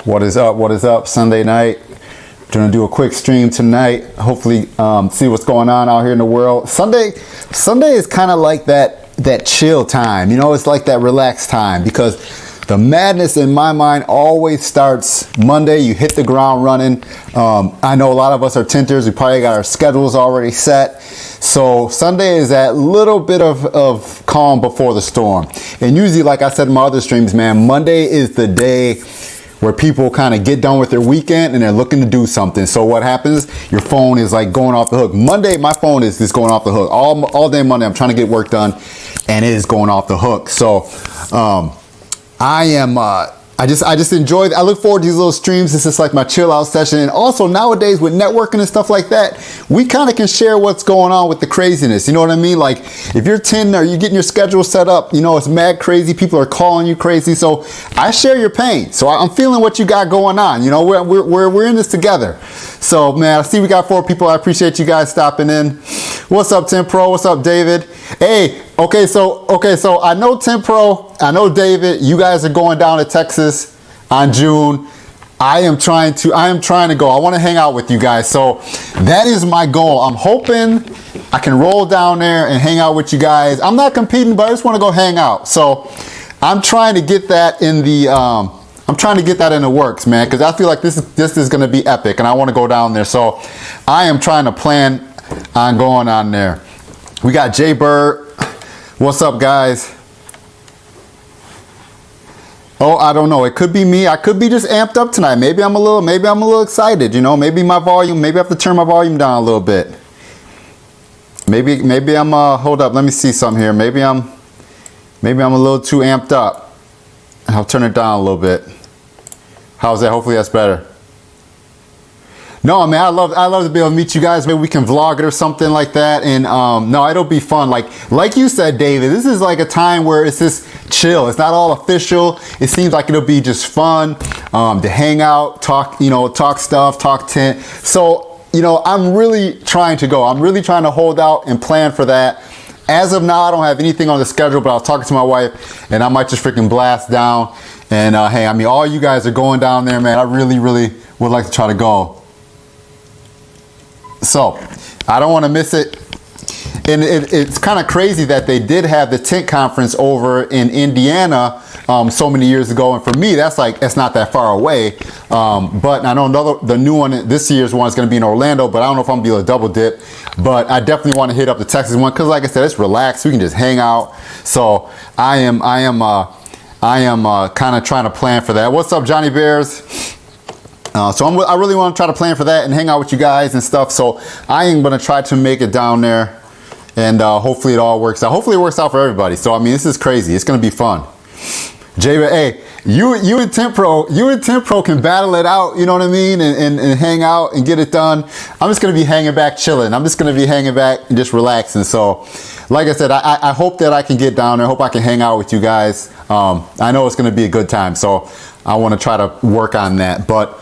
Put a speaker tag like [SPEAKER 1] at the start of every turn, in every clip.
[SPEAKER 1] What is up? What is up? Sunday night. Gonna do a quick stream tonight. Hopefully, see what's going on out here in the world. Sunday is kind of like that chill time. You know, it's like that relaxed time because the madness in my mind always starts Monday. You hit the ground running. I know a lot of us are tinters. We probably got our schedules already set. So Sunday is that little bit of calm before the storm. And usually, like I said in my other streams, man, Monday is the day where people kind of get done with their weekend and they're looking to do something. So what happens? Your phone is like going off the hook. Monday, my phone is just going off the hook. All day Monday, I'm trying to get work done and it is going off the hook. So I just enjoy it. I look forward to these little streams. This is like my chill out session. And also nowadays with networking and stuff like that, we kind of can share what's going on with the craziness. You know what I mean? Like if you're tinting or you're getting your schedule set up, you know, it's mad crazy. People are calling you crazy. So I share your pain. So I'm feeling what you got going on. You know, we're in this together. So man, I see we got 4 people. I appreciate you guys stopping in. What's up, Tim Pro? What's up, David? Hey, okay, so I know Tim Pro, I know David, you guys are going down to Texas on June. I am trying to go. I want to hang out with you guys. So that is my goal. I'm hoping I can roll down there and hang out with you guys. I'm not competing, but I just want to go hang out. So I'm trying to get that in the works, man, because I feel like this is going to be epic and I want to go down there. So I am trying to plan on going on there. We got Jay Bird. What's up, guys? Oh, I don't know. It could be me. I could be just amped up tonight. Maybe I'm a little excited, you know. Maybe my volume, maybe I have to turn my volume down a little bit. Maybe I'm hold up, let me see something here. Maybe I'm a little too amped up. I'll turn it down a little bit. How's that? Hopefully that's better. No, man, I love to be able to meet you guys. Maybe we can vlog it or something like that. And no, it'll be fun. Like you said, David, this is like a time where it's just chill. It's not all official. It seems like it'll be just fun to hang out, talk stuff, talk tint. So, you know, I'm really trying to go. I'm really trying to hold out and plan for that. As of now, I don't have anything on the schedule, but I was talking to my wife and I might just freaking blast down. And hey, I mean, all you guys are going down there, man. I really, really would like to try to go. So I don't want to miss it. And it's kind of crazy that they did have the tint conference over in Indiana so many years ago. And for me, that's not that far away. But I know the new one, this year's one is going to be in Orlando, but I don't know if I'm going to be able to double dip. But I definitely want to hit up the Texas one because, like I said, it's relaxed. We can just hang out. So I am kind of trying to plan for that. What's up, Johnny Bears? So I really want to try to plan for that and hang out with you guys and stuff. So I am going to try to make it down there, and hopefully it all works out. Hopefully it works out for everybody. So I mean, this is crazy. It's going to be fun. Jay, hey, you and Tint Pro can battle it out. You know what I mean, and hang out and get it done. I'm just going to be hanging back, chilling. I'm just going to be hanging back and just relaxing. So, like I said, I hope that I can get down there. I hope I can hang out with you guys. I know it's going to be a good time. So I want to try to work on that, but.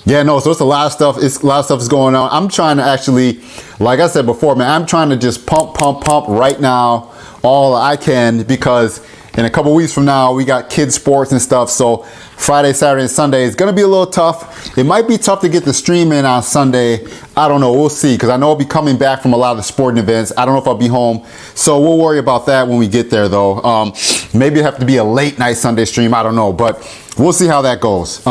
[SPEAKER 1] Yeah, no, so it's a lot of stuff. A lot of stuff is going on. I'm trying to actually, like I said before, man, I'm trying to just pump right now all I can, because in a couple weeks from now, we got kids sports and stuff. So Friday, Saturday, and Sunday is going to be a little tough. It might be tough to get the stream in on Sunday. I don't know. We'll see, because I know I'll be coming back from a lot of the sporting events. I don't know if I'll be home. So we'll worry about that when we get there, though. Maybe it have to be a late night Sunday stream. I don't know, but we'll see how that goes.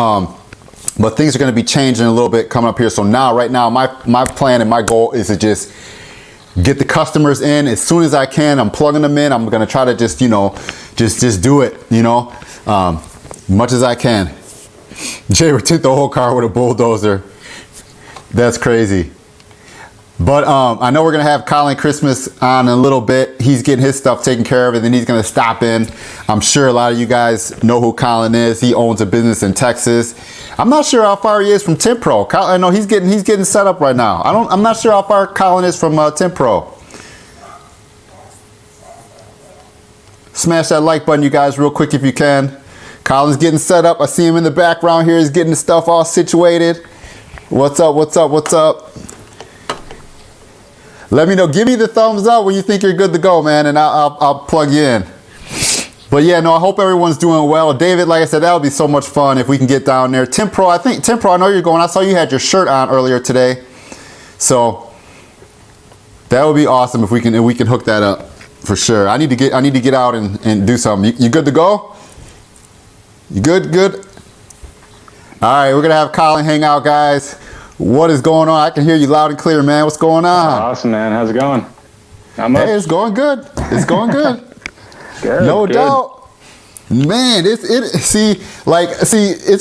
[SPEAKER 1] But things are going to be changing a little bit coming up here. So now, right now, my plan and my goal is to just get the customers in as soon as I can. I'm plugging them in. I'm going to try to just, you know, just do it, you know, much as I can. Jay would tint the whole car with a bulldozer. That's crazy. But I know we're going to have Colin Christmas on in a little bit. He's getting his stuff taken care of, and then he's going to stop in. I'm sure a lot of you guys know who Colin is. He owns a business in Texas. I'm not sure how far he is from Tint Pro. I know he's getting set up right now. I'm not sure how far Colin is from Tint Pro. Smash that like button, you guys, real quick if you can. Colin's getting set up. I see him in the background here. He's getting the stuff all situated. What's up? What's up? What's up? Let me know. Give me the thumbs up when you think you're good to go, man, and I'll plug you in. But yeah, no, I hope everyone's doing well. David, like I said, that would be so much fun if we can get down there. Tim Pro, I know you're going. I saw you had your shirt on earlier today. So that would be awesome if we can hook that up for sure. I need to get out and do something. You good to go? You good? Good. All right, we're gonna have Colin hang out, guys. What is going on? I can hear you loud and clear, man. What's going on?
[SPEAKER 2] Awesome, man. How's it going?
[SPEAKER 1] Hey, it's going good. It's going good.
[SPEAKER 2] Good,
[SPEAKER 1] no
[SPEAKER 2] good.
[SPEAKER 1] doubt. Man, it's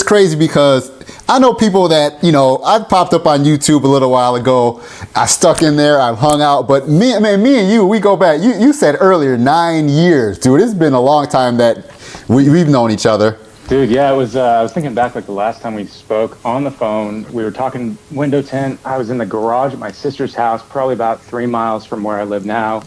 [SPEAKER 1] crazy because I know people that, I popped up on YouTube a little while ago. I stuck in there, I hung out, but me and you, we go back. You said earlier 9 years, dude. It's been a long time that we've known each other.
[SPEAKER 2] Dude, yeah, it was. I was thinking back, like the last time we spoke on the phone. We were talking window tint. I was in the garage at my sister's house, probably about 3 miles from where I live now.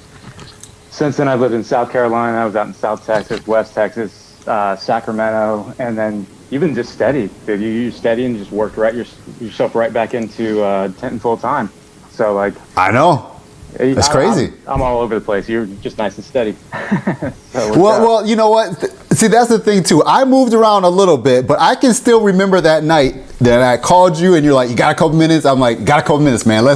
[SPEAKER 2] Since then, I've lived in South Carolina. I was out in South Texas, West Texas, Sacramento, and then you've been just steady. Dude, you steady and just worked yourself right back into tinting full time. So like,
[SPEAKER 1] I know. That's crazy.
[SPEAKER 2] I'm all over the place. You're just nice and steady.
[SPEAKER 1] Well, you know what? See, that's the thing too. I moved around a little bit, but I can still remember that night that I called you and you're like, you got a couple minutes? I'm like, got a couple minutes, man.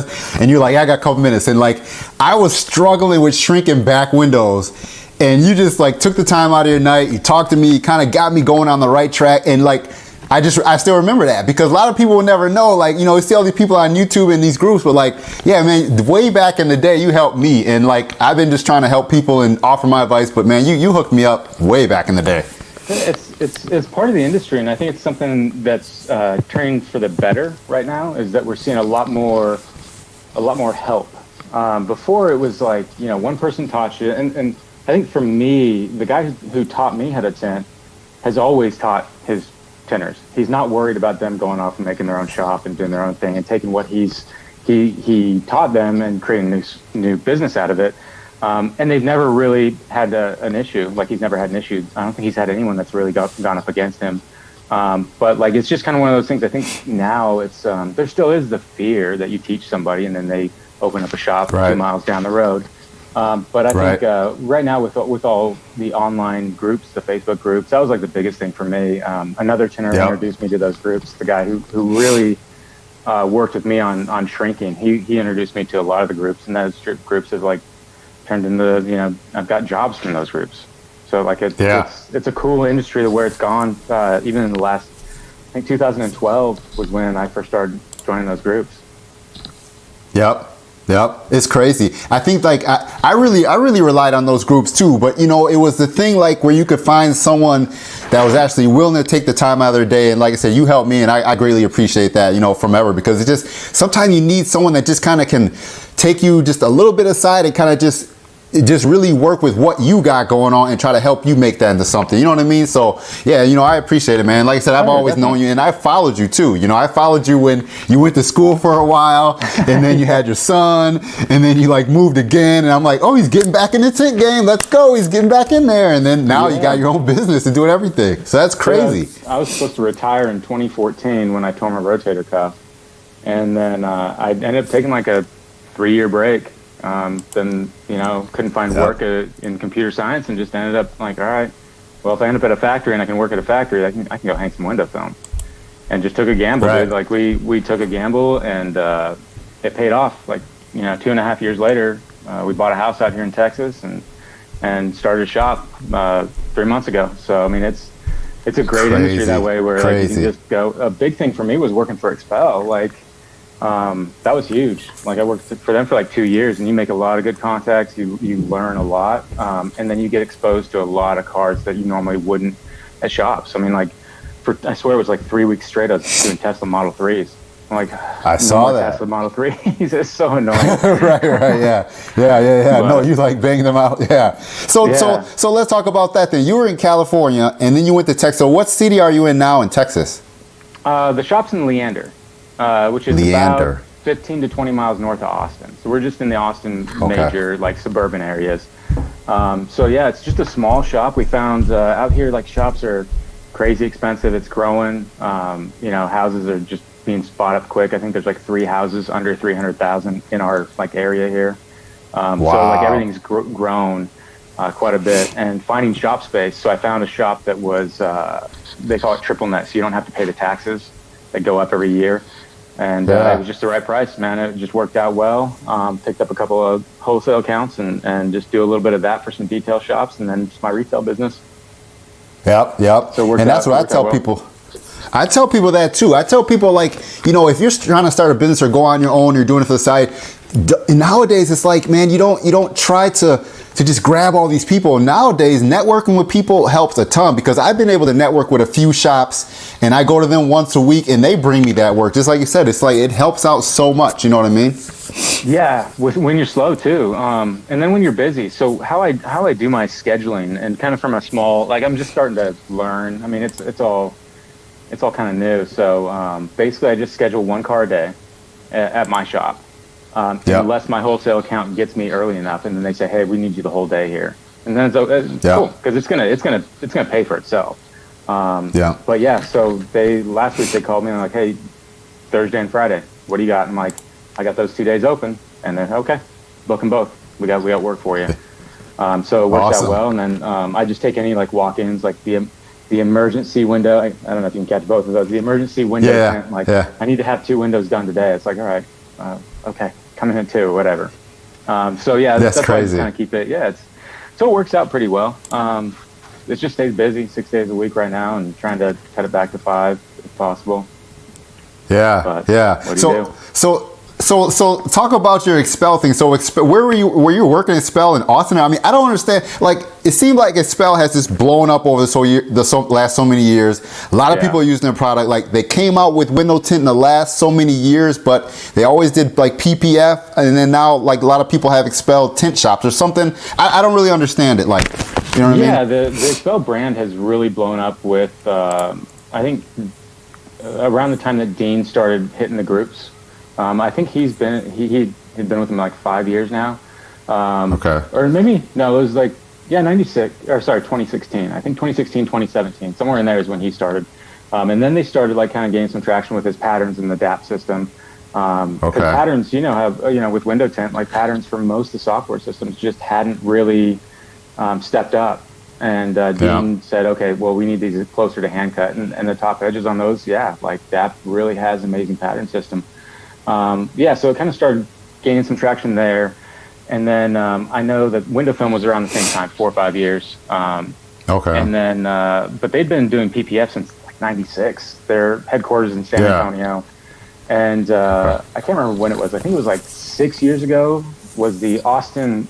[SPEAKER 1] And you're like, I got a couple minutes. And like, I was struggling with shrinking back windows. And you just like took the time out of your night. You talked to me, you kind of got me going on the right track. And like, I still remember that because a lot of people will never know, like, you see all these people on YouTube in these groups, but like, yeah, man, way back in the day, you helped me. And like, I've been just trying to help people and offer my advice, but man, you hooked me up way back in the day.
[SPEAKER 2] It's part of the industry. And I think it's something that's turning for the better right now is that we're seeing a lot more help. Before it was like, one person taught you. And I think for me, the guy who taught me how to tint has always taught his tinters. He's not worried about them going off and making their own shop and doing their own thing and taking what he taught them and creating a new business out of it. And they've never really had an issue. Like he's never had an issue. I don't think he's had anyone that's really gone up against him. But like, it's just kind of one of those things. I think now it's, there still is the fear that you teach somebody and then they open up a shop 2 miles down the road. But I think right now with all the online groups, the Facebook groups, that was like the biggest thing for me. Another tinter introduced me to those groups. The guy who really worked with me on shrinking, he introduced me to a lot of the groups, and those groups have like turned into, I've got jobs from those groups. So like it's a cool industry to where it's gone. Even in the last, I think 2012 was when I first started joining those groups.
[SPEAKER 1] Yep, it's crazy. I think like I really relied on those groups too, but it was the thing like where you could find someone that was actually willing to take the time out of their day. And like I said, you helped me and I greatly appreciate that, from ever, because it's just, sometimes you need someone that just kind of can take you just a little bit aside and kind of just really work with what you got going on and try to help you make that into something. You know what I mean? So yeah, I appreciate it, man. Like I said, I've always known you and I followed you too. I followed you when you went to school for a while and then you had your son and then you like moved again. And I'm like, oh, he's getting back in the tint game. Let's go. He's getting back in there. And then now you got your own business and doing everything. So that's crazy.
[SPEAKER 2] I was supposed to retire in 2014 when I tore my rotator cuff. And then I ended up taking like a 3-year break. Then couldn't find work in computer science and just ended up like, all right, well, if I end up at a factory and I can work at a factory, I can go hang some window film, and just took a gamble. Dude. Like we took a gamble and it paid off. Like 2.5 years later, we bought a house out here in Texas and started a shop 3 months ago. So I mean, it's a great industry that way where like, you can just go. A big thing for me was working for Expel. Like that was huge. Like I worked for them for like 2 years, and you make a lot of good contacts. You learn a lot, and then you get exposed to a lot of cards that you normally wouldn't at shops. I mean, like I swear it was like 3 weeks straight I was doing Tesla Model 3s. I'm like,
[SPEAKER 1] I saw that
[SPEAKER 2] Tesla Model 3s. It's so annoying.
[SPEAKER 1] right, yeah. No, you like banging them out, yeah. So let's talk about that then. You were in California, and then you went to Texas. So what city are you in now in Texas?
[SPEAKER 2] The shop's in Leander. Which is about 15 to 20 miles north of Austin. So we're just in the Austin major, like suburban areas. So yeah, it's just a small shop. We found out here, like shops are crazy expensive. It's growing. Houses are just being bought up quick. I think there's like 3 houses under 300,000 in our like area here. So like everything's grown. quite a bit, and finding shop space. So I found a shop that was, they call it triple net, so you don't have to pay the taxes that go up every year. And it was just the right price, man. It just worked out well. Picked up a couple of wholesale accounts and just do a little bit of that for some detail shops, and then just my retail business.
[SPEAKER 1] Yep.
[SPEAKER 2] So
[SPEAKER 1] and that's what I tell people. I tell people that too. I tell people, like, you know, if you're trying to start a business or go on your own, you're doing it for the side. Nowadays, it's like, man, you don't try to just grab all these people. Nowadays, networking with people helps a ton, because I've been able to network with a few shops, and I go to them once a week, and they bring me that work. Just like you said, it's like it helps out so much. You know what I mean?
[SPEAKER 2] Yeah, when you're slow too, and then when you're busy. So how I do my scheduling, and kind of from a small, like, I'm just starting to learn. I mean, it's all kind of new. So basically, I just schedule one car a day at my shop, unless my wholesale account gets me early enough, and then they say, "Hey, we need you the whole day here," and then it's cool, because it's gonna pay for itself. But yeah, so last week they called me and like, "Hey, Thursday and Friday, what do you got?" I'm like, "I got those 2 days open," and then okay, book them both. We got work for you. So it worked out well, and then I just take any like walk-ins, like the emergency window. I don't know if you can catch both of those. The emergency window tint, like, I need to have 2 windows done today. It's like, all right, okay, come in at 2, whatever. So yeah, that's crazy. Why I just kind of keep it. Yeah, so it works out pretty well. It just stays busy 6 days a week right now, and trying to cut it back to 5 if possible.
[SPEAKER 1] Yeah,
[SPEAKER 2] but
[SPEAKER 1] yeah.
[SPEAKER 2] What do you do?
[SPEAKER 1] So talk about your Expel thing. So where were you? Were you working at Expel in Austin? I mean, I don't understand. Like, it seemed like Expel has just blown up over the last so many years. A lot of people are using their product. Like, they came out with Window Tint in the last so many years, but they always did like PPF, and then now like a lot of people have Expel tint shops or something. I don't really understand it. Like, you know what I mean?
[SPEAKER 2] Yeah, the Expel brand has really blown up with I think around the time that Dean started hitting the groups. I think he'd been with them like 5 years now. Or maybe, no, it was like, 2016. I think 2016, 2017, somewhere in there is when he started. And then they started like kind of gaining some traction with his patterns in the DAP system. Because patterns, with Window Tint, like, patterns for most of the software systems just hadn't really stepped up. And Dean said, okay, well, we need these closer to hand cut. And the top edges on those, like, DAP really has an amazing pattern system. So it kind of started gaining some traction there. And then I know that window film was around the same time, 4 or 5 years. And then, but they'd been doing PPF since like 96. Their headquarters in San Antonio. And I can't remember when it was. I think it was like 6 years ago was the Austin,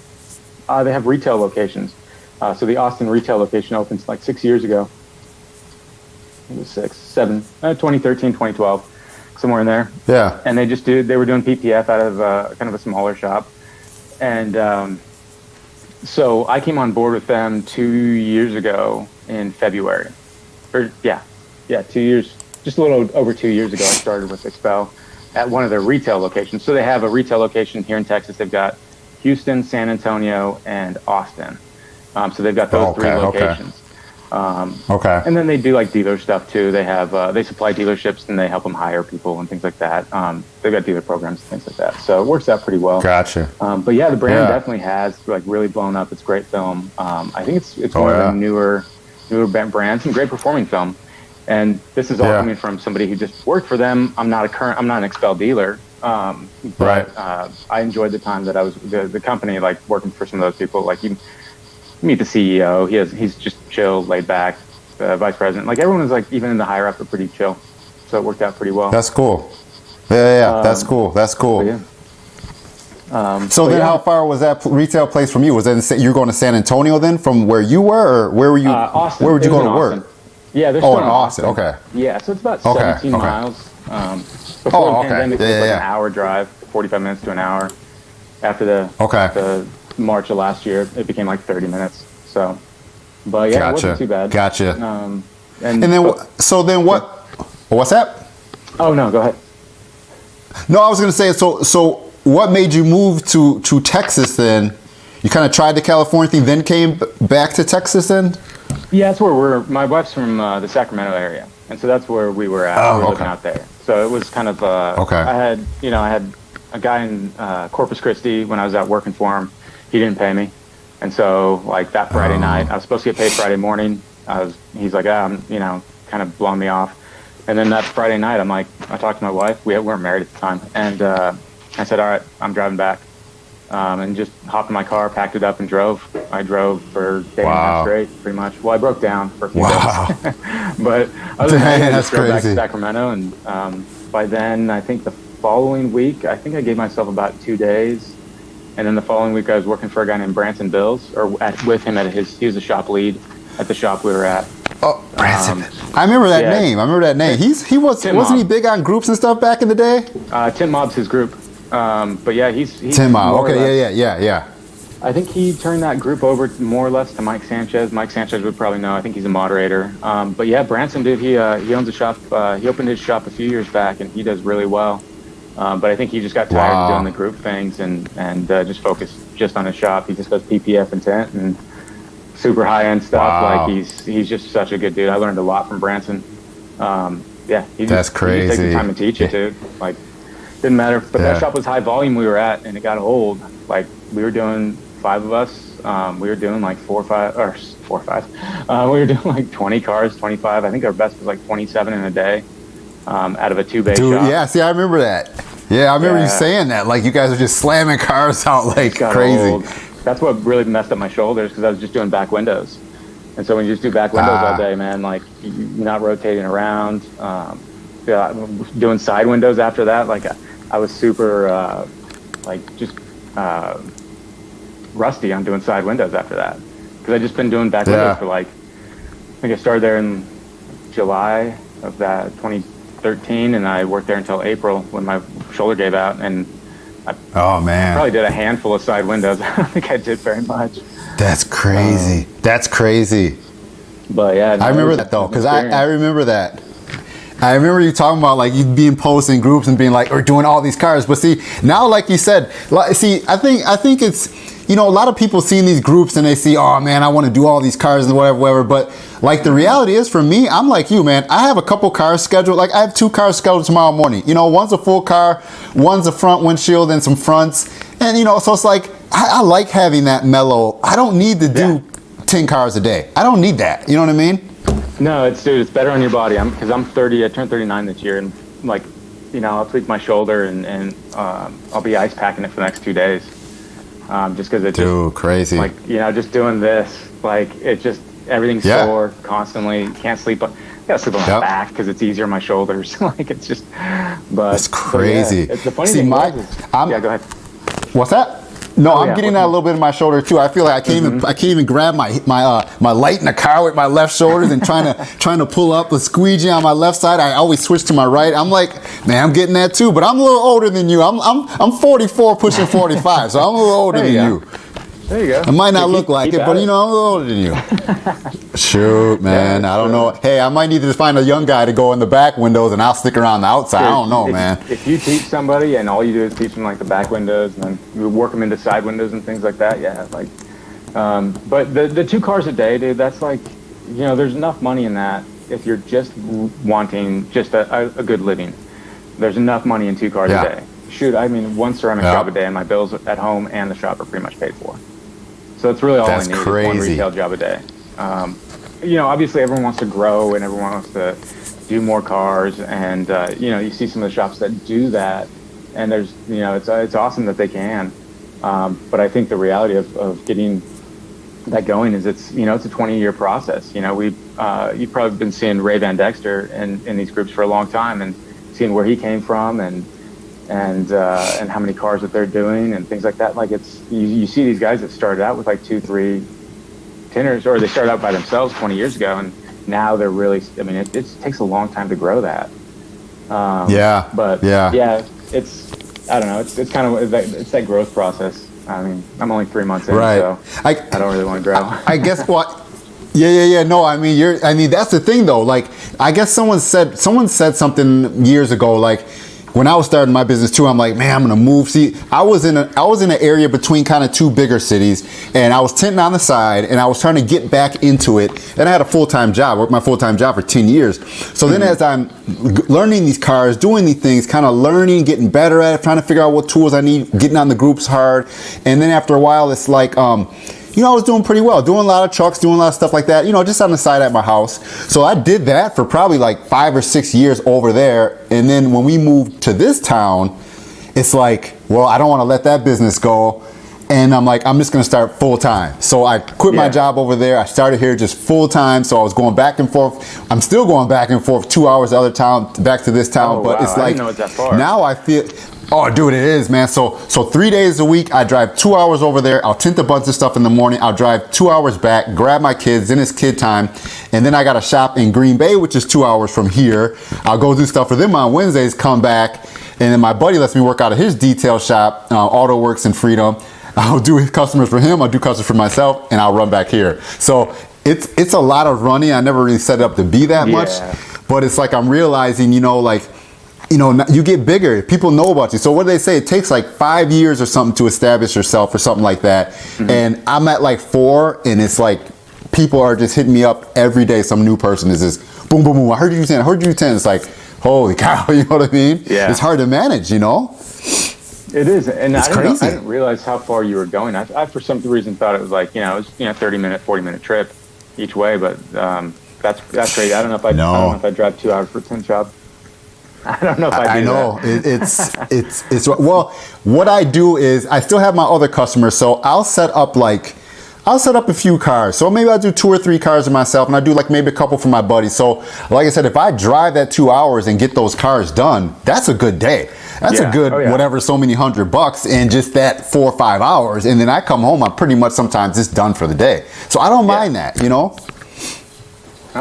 [SPEAKER 2] they have retail locations. So the Austin retail location opened like 6 years ago. It was 2013, 2012. Somewhere in there. Yeah. And they were doing PPF out of kind of a smaller shop. And so I came on board with them 2 years ago in February. 2 years, just a little over 2 years ago, I started with Expel at one of their retail locations. So they have a retail location here in Texas. They've got Houston, San Antonio, and Austin. So they've got those 3 locations. And then they do like dealer stuff too. They have they supply dealerships and they help them hire people and things like that. They've got dealer programs and things like that. So it works out pretty well.
[SPEAKER 1] Gotcha.
[SPEAKER 2] But yeah, the brand definitely has like really blown up. It's great film. I think it's one of the newer brands and great performing film. And this is all coming from somebody who just worked for them. I'm not an Expel dealer. But I enjoyed the time that I was the company, like working for some of those people. Like, you meet the CEO. He's just chill, laid back. Vice president, like, everyone was like, even in the higher up, are pretty chill. So it worked out pretty well.
[SPEAKER 1] That's cool. That's cool. So how far was that retail place from you? Was that you were going to San Antonio then, from where you were, or where were you?
[SPEAKER 2] Austin.
[SPEAKER 1] Where would you go to work?
[SPEAKER 2] Yeah, they're still in
[SPEAKER 1] Austin. Okay.
[SPEAKER 2] Yeah, so it's about 17 miles. Before the pandemic, it was like an hour drive, 45 minutes to an hour. After the March of last year, it became like 30 minutes. So, but yeah, it wasn't too bad.
[SPEAKER 1] Gotcha. And then what? What's that?
[SPEAKER 2] Oh no, go ahead.
[SPEAKER 1] No, I was going to say, so what made you move to Texas then? You kind of tried the California thing, then came back to Texas then?
[SPEAKER 2] Yeah, that's where my wife's from the Sacramento area, and so that's where we were at. We were living out there. So it was kind of I had a guy in Corpus Christi when I was out working for him. He didn't pay me. And so like that Friday night, I was supposed to get paid Friday morning. He's like, you know, kind of blowing me off. And then that Friday night, I'm like, I talked to my wife. We weren't married at the time. And I said, all right, I'm driving back. And just hopped in my car, packed it up, and drove. I drove for a day and a half straight, pretty much. Well, I broke down for a few days. But other than that, I just drove back to Sacramento. And by then, I think the following week, I think I gave myself about 2 days. And then the following week, I was working for a guy named Branson Bills, with him at he was a shop lead at the shop we were at.
[SPEAKER 1] Oh, Branson. I remember that name. Wasn't he big on groups and stuff back in the day?
[SPEAKER 2] Tim Mob's his group. But yeah, he's
[SPEAKER 1] Tim Mob. Okay, yeah.
[SPEAKER 2] I think he turned that group over more or less to Mike Sanchez. Mike Sanchez would probably know. I think he's a moderator. But yeah, Branson, dude, he owns a shop. He opened his shop a few years back, and he does really well. But I think he just got tired of doing the group things and just focused just on his shop. He just does PPF and tint and super high end stuff. Like he's just such a good dude. I learned a lot from Branson. Yeah,
[SPEAKER 1] that's crazy.
[SPEAKER 2] He just takes the time to teach it, dude. Like, didn't matter. But that shop was high volume we were at, and it got old. Like, we were doing 5 of us. We were doing like 4 or 5. We were doing like 20 cars, 25. I think our best was like 27 in a day, out of a 2-bay shop.
[SPEAKER 1] Yeah, see, I remember that. Yeah, I remember you saying that. Like, you guys are just slamming cars out like crazy.
[SPEAKER 2] Old. That's what really messed up my shoulders, because I was just doing back windows. And so when you just do back windows all day, man, like, you're not rotating around. Doing side windows after that, like, I was super, rusty on doing side windows after that. Because I'd just been doing back windows for like, I think I started there in July of that 2013, and I worked there until April when my shoulder gave out, and I probably did a handful of side windows. I don't think I did very much.
[SPEAKER 1] That's crazy. That's crazy.
[SPEAKER 2] But yeah,
[SPEAKER 1] I remember that though, because I remember that. I remember you talking about like you being posted in groups and being like, or doing all these cars. But see, now like you said, I think it's, you know, a lot of people see in these groups and they see, oh man, I want to do all these cars and whatever. But like the reality is, for me, I'm like you, man. I have a couple cars scheduled. Like I have 2 cars scheduled tomorrow morning. You know, one's a full car, one's a front windshield and some fronts. And you know, so it's like I like having that mellow. I don't need to do 10 cars a day. I don't need that. You know what I mean?
[SPEAKER 2] No, it's better on your body. Because I'm 30. I turned 39 this year, and like, you know, I'll tweak my shoulder and I'll be ice packing it for the next 2 days. Just because it's just
[SPEAKER 1] crazy.
[SPEAKER 2] Like, you know, just doing this, like, it just everything's sore constantly. Can't sleep. I gotta sleep on my back because it's easier on my shoulders. Like, it's just. But
[SPEAKER 1] it's crazy.
[SPEAKER 2] It's the funny thing. Go ahead.
[SPEAKER 1] What's that? No, I'm getting that a little bit in my shoulder too. I feel like I can't even grab my light in the car with my left shoulder and trying to pull up a squeegee on my left side. I always switch to my right. I'm like, man, I'm getting that too, but I'm a little older than you. I'm 44, pushing 45, so I'm a little older than you.
[SPEAKER 2] There you go.
[SPEAKER 1] I might not look like it, but you know, I'm a little older than you. Shoot, man. I don't know. Hey, I might need to find a young guy to go in the back windows and I'll stick around the outside. I don't know, man.
[SPEAKER 2] If you teach somebody and all you do is teach them like the back windows and then you work them into side windows and things like that, like, but the 2 cars a day, dude, that's like, you know, there's enough money in that if you're just wanting just a good living. There's enough money in 2 cars a day. Shoot, I mean, 1 ceramic job a day and my bills at home and the shop are pretty much paid for. So it's really all I need is 1 retail job a day. You know, obviously everyone wants to grow and everyone wants to do more cars, and you know, you see some of the shops that do that, and there's, you know, it's awesome that they can. But I think the reality of getting that going is it's a 20-year process. You know, you've probably been seeing Ray Van Dexter in these groups for a long time and seeing where he came from and how many cars that they're doing and things like that. Like, it's you see these guys that started out with like 2-3 tinners, or they started out by themselves 20 years ago, and now they're really, I mean, it takes a long time to grow that. It's, I don't know, it's kind of that growth process. I mean, I'm only 3 months in, so I don't really want to grow.
[SPEAKER 1] I guess what. Yeah. No, I mean, that's the thing though. Like, I guess someone said something years ago, like, when I was starting my business too, I'm like, man, I'm gonna move. See, I was in an area between kind of 2 bigger cities, and I was tinting on the side, and I was trying to get back into it. And I had a full-time job, worked my full-time job for 10 years. So then, as I'm learning these cars, doing these things, kind of learning, getting better at it, trying to figure out what tools I need, getting on the groups hard, and then after a while, it's like, I was doing pretty well, doing a lot of trucks, doing a lot of stuff like that, just on the side at my house. So I did that for probably like 5 or 6 years over there. And then when we moved to this town, it's like, well, I don't want to let that business go. And I'm like, I'm just going to start full time. So I quit my job over there. I started here just full time. So I was going back and forth. I'm still going back and forth 2 hours the other town, back to this town. But it's like,
[SPEAKER 2] I didn't know it's that far.
[SPEAKER 1] Now I feel, oh, dude, it is, man. So 3 days a week, I drive 2 hours over there. I'll tint a bunch of stuff in the morning. I'll drive 2 hours back, grab my kids, then it's kid time. And then I got a shop in Green Bay, which is 2 hours from here. I'll go do stuff for them on Wednesdays, come back. And then my buddy lets me work out of his detail shop, Auto Works in Freedom. I'll do customers for him, I'll do customers for myself, and I'll run back here. So it's a lot of running. I never really set it up to be that much, but it's like I'm realizing, you get bigger. People know about you. So what do they say? It takes like 5 years or something to establish yourself or something like that. Mm-hmm. And I'm at like 4, and it's like people are just hitting me up every day. Some new person is just boom, boom, boom. I heard you 10. I heard you 10. It's like, holy cow, you know what I mean?
[SPEAKER 2] Yeah.
[SPEAKER 1] It's hard to manage,
[SPEAKER 2] It is, and
[SPEAKER 1] it's crazy.
[SPEAKER 2] I didn't realize how far you were going. I for some reason thought it was like 30-minute, 40-minute trip each way. But that's great. I don't know if I drive 2 hours for a tint job. I don't know if I do. I know
[SPEAKER 1] it's well. What I do is I still have my other customers, so I'll set up a few cars. So maybe I'll do 2 or 3 cars for myself, and I do like maybe a couple for my buddy. So like I said, if I drive that 2 hours and get those cars done, that's a good day. That's a good whatever, so many $100 in just that 4 or 5 hours. And then I come home, I'm pretty much sometimes just done for the day. So I don't mind that,
[SPEAKER 2] That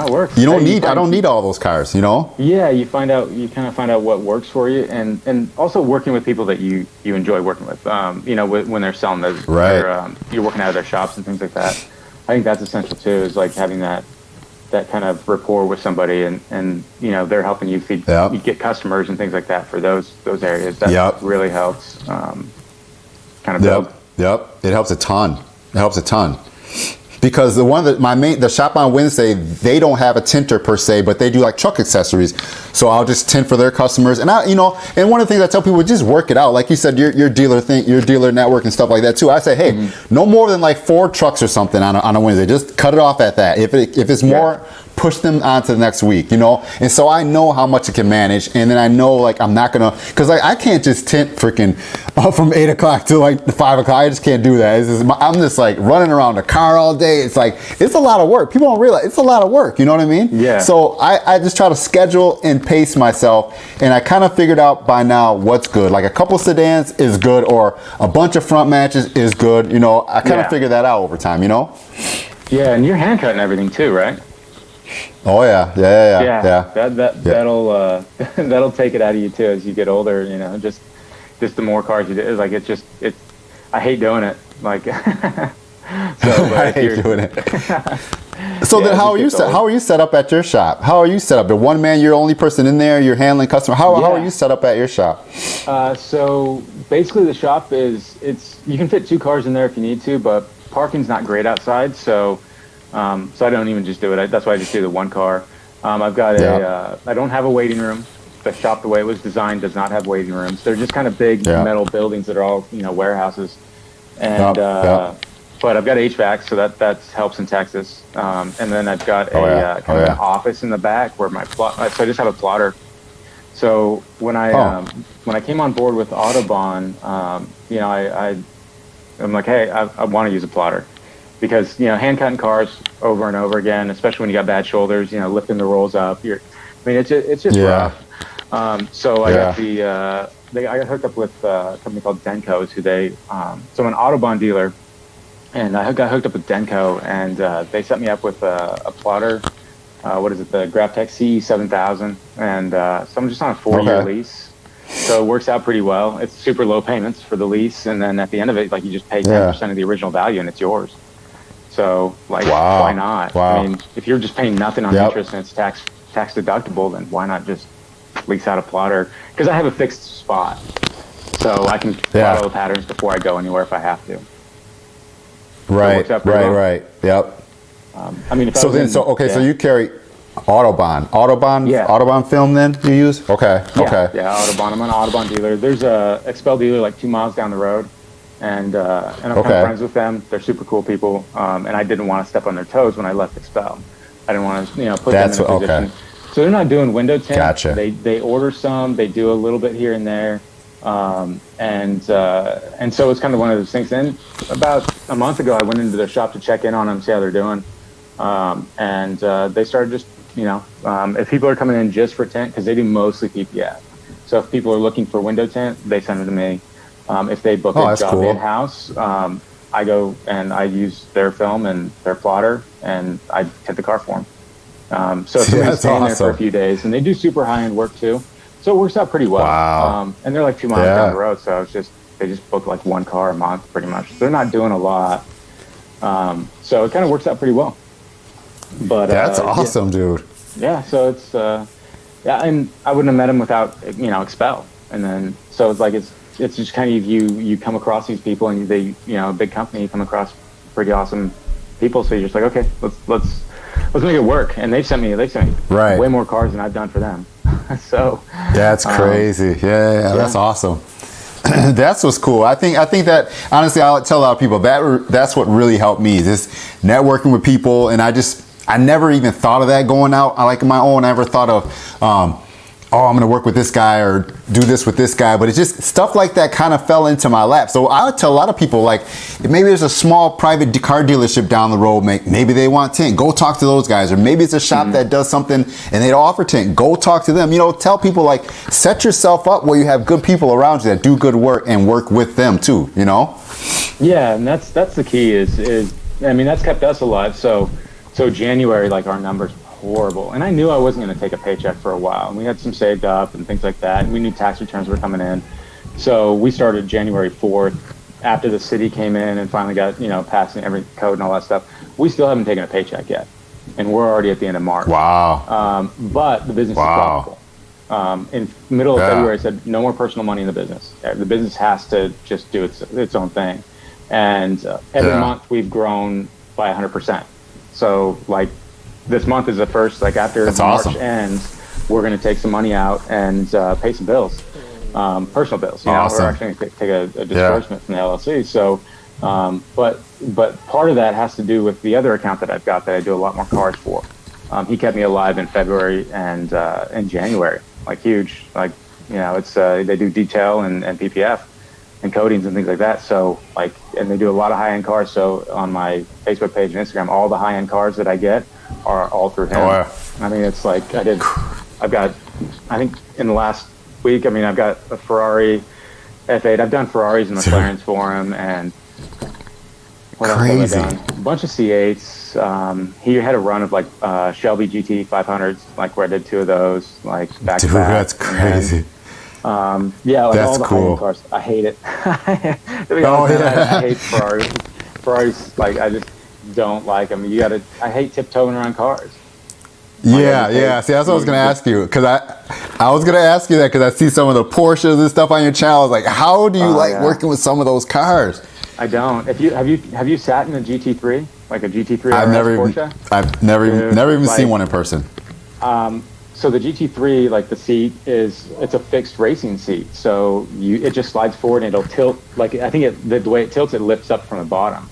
[SPEAKER 2] works.
[SPEAKER 1] I don't need all those cars,
[SPEAKER 2] Yeah, you kind of find out what works for you, and also working with people that you enjoy working with. When they're selling those, you're working out of their shops and things like that. I think that's essential too. Is like having that kind of rapport with somebody, and they're helping you you get customers and things like that for those areas. That really helps. Kind of build.
[SPEAKER 1] Yep. It helps a ton. Because the shop on Wednesday, they don't have a tinter per se, but they do like truck accessories. So I'll just tint for their customers, and and one of the things I tell people, just work it out. Like you said, your dealer your dealer network and stuff like that too. I say, hey, no more than like 4 trucks or something on a Wednesday. Just cut it off at that. If it's more, push them on to the next week, And so I know how much it can manage, and then I know like I'm not gonna, because I can't just tint freaking from 8 o'clock to like 5 o'clock. I just can't do that. I'm just like running around the car all day. It's like, it's a lot of work. People don't realize it's a lot of work. You know what I mean?
[SPEAKER 2] Yeah.
[SPEAKER 1] So I just try to schedule and pace myself, and I kind of figured out by now what's good. Like a couple sedans is good, or a bunch of front matches is good. I kind of figured that out over time.
[SPEAKER 2] Yeah, and you're hand cutting everything too, right?
[SPEAKER 1] Oh yeah.
[SPEAKER 2] That'll take it out of you too as you get older. Just the more cars you do, like I hate doing it. Like,
[SPEAKER 1] I hate doing it. So then, how are you set up at your shop? How are you set up? The one man, you're the only person in there. You're handling customers. How are you set up at your shop?
[SPEAKER 2] So basically, the shop you can fit 2 cars in there if you need to, but parking's not great outside, so I don't even just do it. That's why I just do the 1 car. I've got I don't have a waiting room. The shop, the way it was designed, does not have waiting rooms. They're just kind of big metal buildings that are all warehouses, and but I've got HVAC, so that helps in Texas. And then I've got an office in the back where so I just have a plotter. So when I came on board with Autobahn, I'm like, hey, I want to use a plotter. Because hand cutting cars over and over again, especially when you got bad shoulders, lifting the rolls up. It's just rough. So I got I got hooked up with a company called Denko's, so I'm an Autobahn dealer, and I got hooked up with Denko, and they set me up with a plotter. What is it? The GrafTech CE7000, and so I'm just on a 4-year lease. So it works out pretty well. It's super low payments for the lease, and then at the end of it, like you just pay 10% of the original value, and it's yours. So why not? I mean, if you're just paying nothing on interest and it's tax deductible, then why not just lease out a plotter? Because I have a fixed spot, so I can plot all the patterns before I go anywhere if I have to.
[SPEAKER 1] Right. Yep. So you carry Autobahn film then you use? Okay.
[SPEAKER 2] Yeah, Autobahn. I'm an Autobahn dealer. There's a Expel dealer like 2 miles down the road. and I'm kind of friends with them. They're super cool people, and I didn't want to step on their toes when I left Expel. I didn't want to, put them in a position. So they're not doing window tint.
[SPEAKER 1] Gotcha.
[SPEAKER 2] They order some. They do a little bit here and there, and so it's kind of one of those things. Then about a month ago, I went into their shop to check in on them, see how they're doing, and they started just, if people are coming in just for tint, because they do mostly PPF. So if people are looking for window tint, they send it to me. If they book a job in-house, I go and I use their film and their plotter, and I tint the car for them. So if somebody's staying there for a few days, and they do super high-end work too, so it works out pretty well.
[SPEAKER 1] Wow.
[SPEAKER 2] And they're like 2 miles down the road, so they just book like one car a month pretty much. They're not doing a lot, so it kind of works out pretty well. But
[SPEAKER 1] that's awesome, dude.
[SPEAKER 2] Yeah, so it's and I wouldn't have met him without Expel, and then so it's like it's just kind of you come across these people, and they a big company, you come across pretty awesome people, so you're just like, okay, let's make it work. And they've sent me way more cars than I've done for them. So
[SPEAKER 1] that's crazy. Yeah, that's awesome. That's what's cool. I think that honestly, I'll tell a lot of people that's what really helped me, just networking with people. And I never even thought of that going out. I my own. I never thought of, I'm going to work with this guy or do this with this guy. But it's just stuff like that kind of fell into my lap. So I would tell a lot of people, like, maybe there's a small private car dealership down the road. Maybe they want tint. Go talk to those guys. Or maybe it's a shop that does something and they offer tint. Go talk to them. Tell people, like, set yourself up where you have good people around you that do good work and work with them too,
[SPEAKER 2] Yeah, and that's the key is that's kept us alive. So January, like, our numbers horrible, and I knew I wasn't going to take a paycheck for a while, and we had some saved up and things like that, and we knew tax returns were coming in, so we started January 4th after the city came in and finally got passing every code and all that stuff. We still haven't taken a paycheck yet, and we're already at the end of March.
[SPEAKER 1] Wow.
[SPEAKER 2] But the business is profitable. In middle of February, I said no more personal money in the business. The business has to just do its own thing, and every month we've grown by 100%. So, like, this month is the first, like, after March ends, we're going to take some money out and pay some bills, personal bills. We're actually going to take a disbursement from the LLC. So, but part of that has to do with the other account that I've got that I do a lot more cars for. He kept me alive in February and in January, like, huge. Like, it's they do detail and PPF and coatings and things like that. So, like, and they do a lot of high-end cars. So on my Facebook page and Instagram, all the high-end cars that I get are all through him. I mean, it's like I think in the last week, I've got a Ferrari F8. I've done Ferraris and McLarens for him, and what else have I done? A bunch of C8s. He had a run of, like, Shelby GT 500s, like, where I did 2 of those, like, back to back.
[SPEAKER 1] That's crazy.
[SPEAKER 2] Like, that's all the high-end cars. I hate it. I hate Ferraris. Ferraris, like, I just don't like them. I hate tiptoeing around cars.
[SPEAKER 1] Yeah. See, that's what I was going to ask you, because I was going to ask you that because I see some of the Porsches and stuff on your channel. I was like, how do you like working with some of those cars?
[SPEAKER 2] I don't. Have you sat in a GT3, like a GT3 Porsche?
[SPEAKER 1] I've never even seen one in person.
[SPEAKER 2] So the GT3, like, the seat it's a fixed racing seat. So it just slides forward and it'll tilt. Like, I think the way it tilts, it lifts up from the bottom.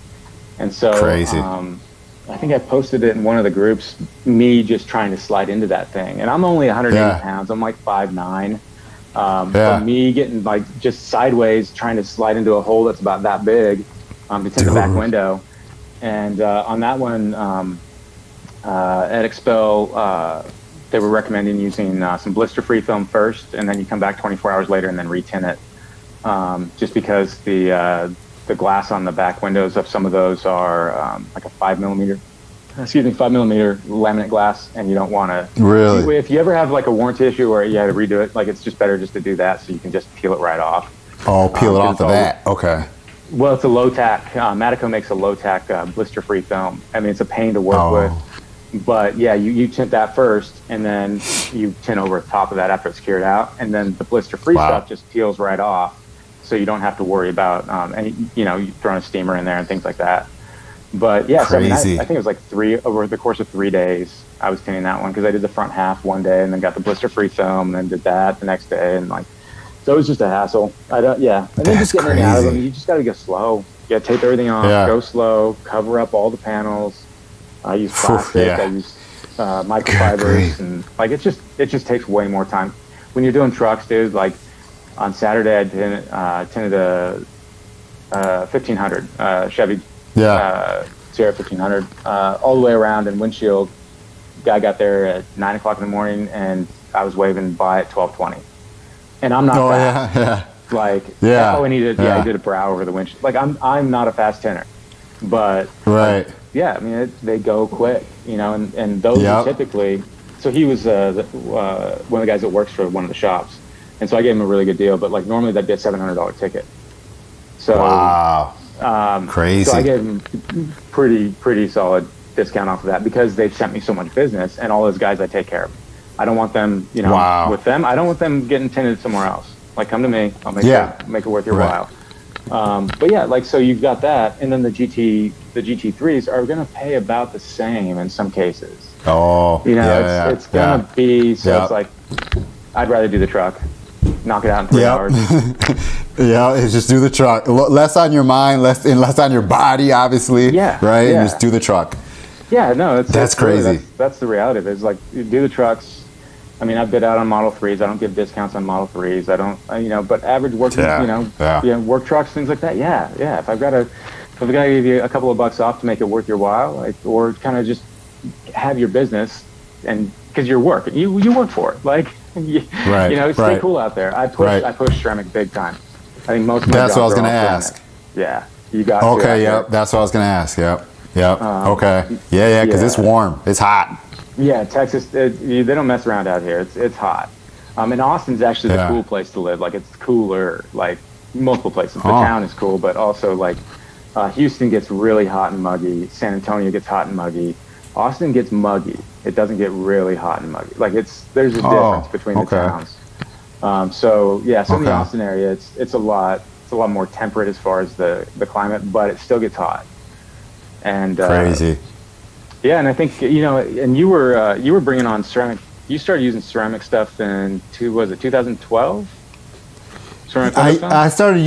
[SPEAKER 2] And so
[SPEAKER 1] crazy.
[SPEAKER 2] I think I posted it in one of the groups, me just trying to slide into that thing. And I'm only 180 pounds. I'm like 5'9". But me getting, like, just sideways trying to slide into a hole that's about that big to tint the back window. And on that one, at Expel, they were recommending using some blister-free film first, and then you come back 24 hours later and then retint it. Just because the glass on the back windows of some of those are like a 5 millimeter laminate glass, and you don't want to.
[SPEAKER 1] Really?
[SPEAKER 2] If you ever have, like, a warranty issue where you had to redo it, like, it's just better just to do that, so you can just peel it right off.
[SPEAKER 1] Oh, peel it off of that. Okay.
[SPEAKER 2] Well, it's a low tack. Matico makes a low tack blister-free film. I mean, it's a pain to work with. But yeah, you tint that first, and then you tint over the top of that after it's cured out, and then the blister-free stuff just peels right off, so you don't have to worry about you throwing a steamer in there and things like that. But yeah, so, I think it was like over the course of 3 days, I was tinting that one because I did the front half one day and then got the blister-free film and then did that the next day, and, like, So it was just a hassle. And then just getting in and out of them, you just got to go slow. You got to tape everything off, go slow, cover up all the panels. I use plastic, I use microfibers, and like it just takes way more time. When you're doing trucks, dude, like on Saturday I tinted a 1500 Chevy Sierra 1500 all the way around and windshield. Guy got there at 9 o'clock in the morning, and I was waving by at 12:20. And I'm not fast. Like all I needed, I did a brow over the windshield. Like I'm not a fast tinter, but I mean they go quick, you know, and those are typically. So he was one of the guys that works for one of the shops, and so I gave him a really good deal. But like normally that'd be a $700 ticket. So crazy. So I gave him pretty solid discount off of that because they've sent me so much business, and all those guys I take care of. I don't want them, you know, with them. I don't want them getting tinted somewhere else. Like, come to me. I'll make it worth your while. But yeah, like, so you've got that, and then the GT3s are going to pay about the same in some cases. Oh, you know, it's going to be, so it's like, I'd rather do the truck, knock it out in 3 hours.
[SPEAKER 1] It's just do the truck. Less on your mind, less on your body, obviously. Right? And just do the truck. Yeah, no, that's crazy.
[SPEAKER 2] That's the reality of it. It's like, you do the trucks. I mean, I've bid out on Model 3s. I don't give discounts on Model 3s. I don't, you know, but average work, work trucks, things like that. If I've got to give you a couple of bucks off to make it worth your while, like, or kind of just have your business, and because you work for it. Like, you know, stay cool out there. I push ceramic big time. I think most of my
[SPEAKER 1] That's
[SPEAKER 2] jobs
[SPEAKER 1] what I was
[SPEAKER 2] are
[SPEAKER 1] going to
[SPEAKER 2] all
[SPEAKER 1] ask.
[SPEAKER 2] ceramic. You got
[SPEAKER 1] okay. That's what I was going to ask. Okay. Because it's warm. It's hot.
[SPEAKER 2] Yeah, Texas, they don't mess around out here. It's hot. And Austin's actually the cool place to live. Like, it's cooler, like multiple places. The town is cool, but also like Houston gets really hot and muggy. San Antonio gets hot and muggy. Austin gets muggy. It doesn't get really hot and muggy. Like, there's a difference between the towns. In the Austin area, it's a lot more temperate as far as the climate, but it still gets hot. And
[SPEAKER 1] crazy.
[SPEAKER 2] Yeah, and I think, you know, and you were bringing on ceramic. You started using ceramic stuff in 2012. Ceramic
[SPEAKER 1] I started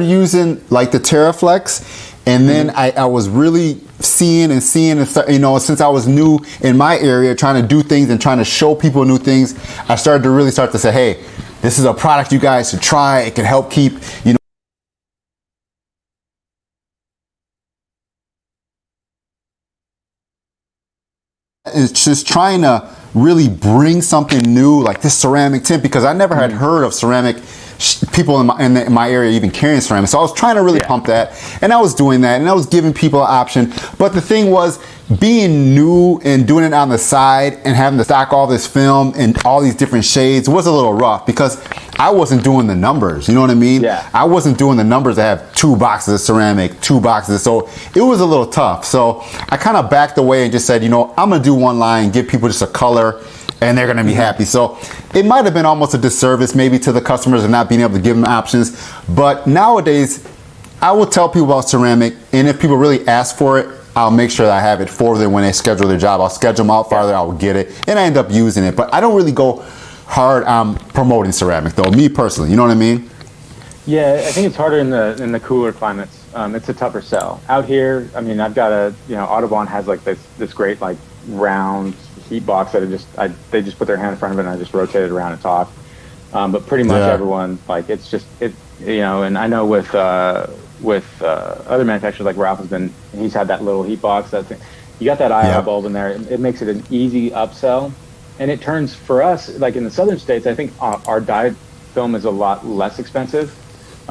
[SPEAKER 1] using like the Terraflex, and then I was really seeing, you know, since I was new in my area, trying to do things and trying to show people new things, I started to say, hey, this is a product you guys should try. It can help keep, you know. It's just trying to really bring something new like this ceramic tint, because I never had heard of ceramic people in my area even carrying ceramic. So I was trying to really pump that, and I was doing that, and I was giving people an option. But the thing was, being new and doing it on the side and having to stock all this film and all these different shades was a little rough, because I wasn't doing the numbers, you know what I mean? I wasn't doing the numbers to have 2 boxes of ceramic, 2 boxes. So it was a little tough. So I kind of backed away and just said, you know, I'm gonna do one line, give people just a color, and they're gonna be happy. So it might have been almost a disservice maybe to the customers and not being able to give them options. But nowadays, I will tell people about ceramic, and if people really ask for it, I'll make sure that I have it for them when they schedule their job. I'll schedule them out farther, I'll get it, and I end up using it. But I don't really go hard on promoting ceramic though, me personally, you know what I mean?
[SPEAKER 2] Yeah, I think it's harder in the cooler climates. It's a tougher sell. Out here, I mean, I've got Audubon has like this great like round heat box that they just put their hand in front of it and I just rotate it around and talk. But pretty much everyone, like, it's just, you know, and I know with other manufacturers like Ralph he's had that little heat box. That thing, you got that IR bulb in there. It makes it an easy upsell, and it turns for us, like in the southern states, I think our dye film is a lot less expensive.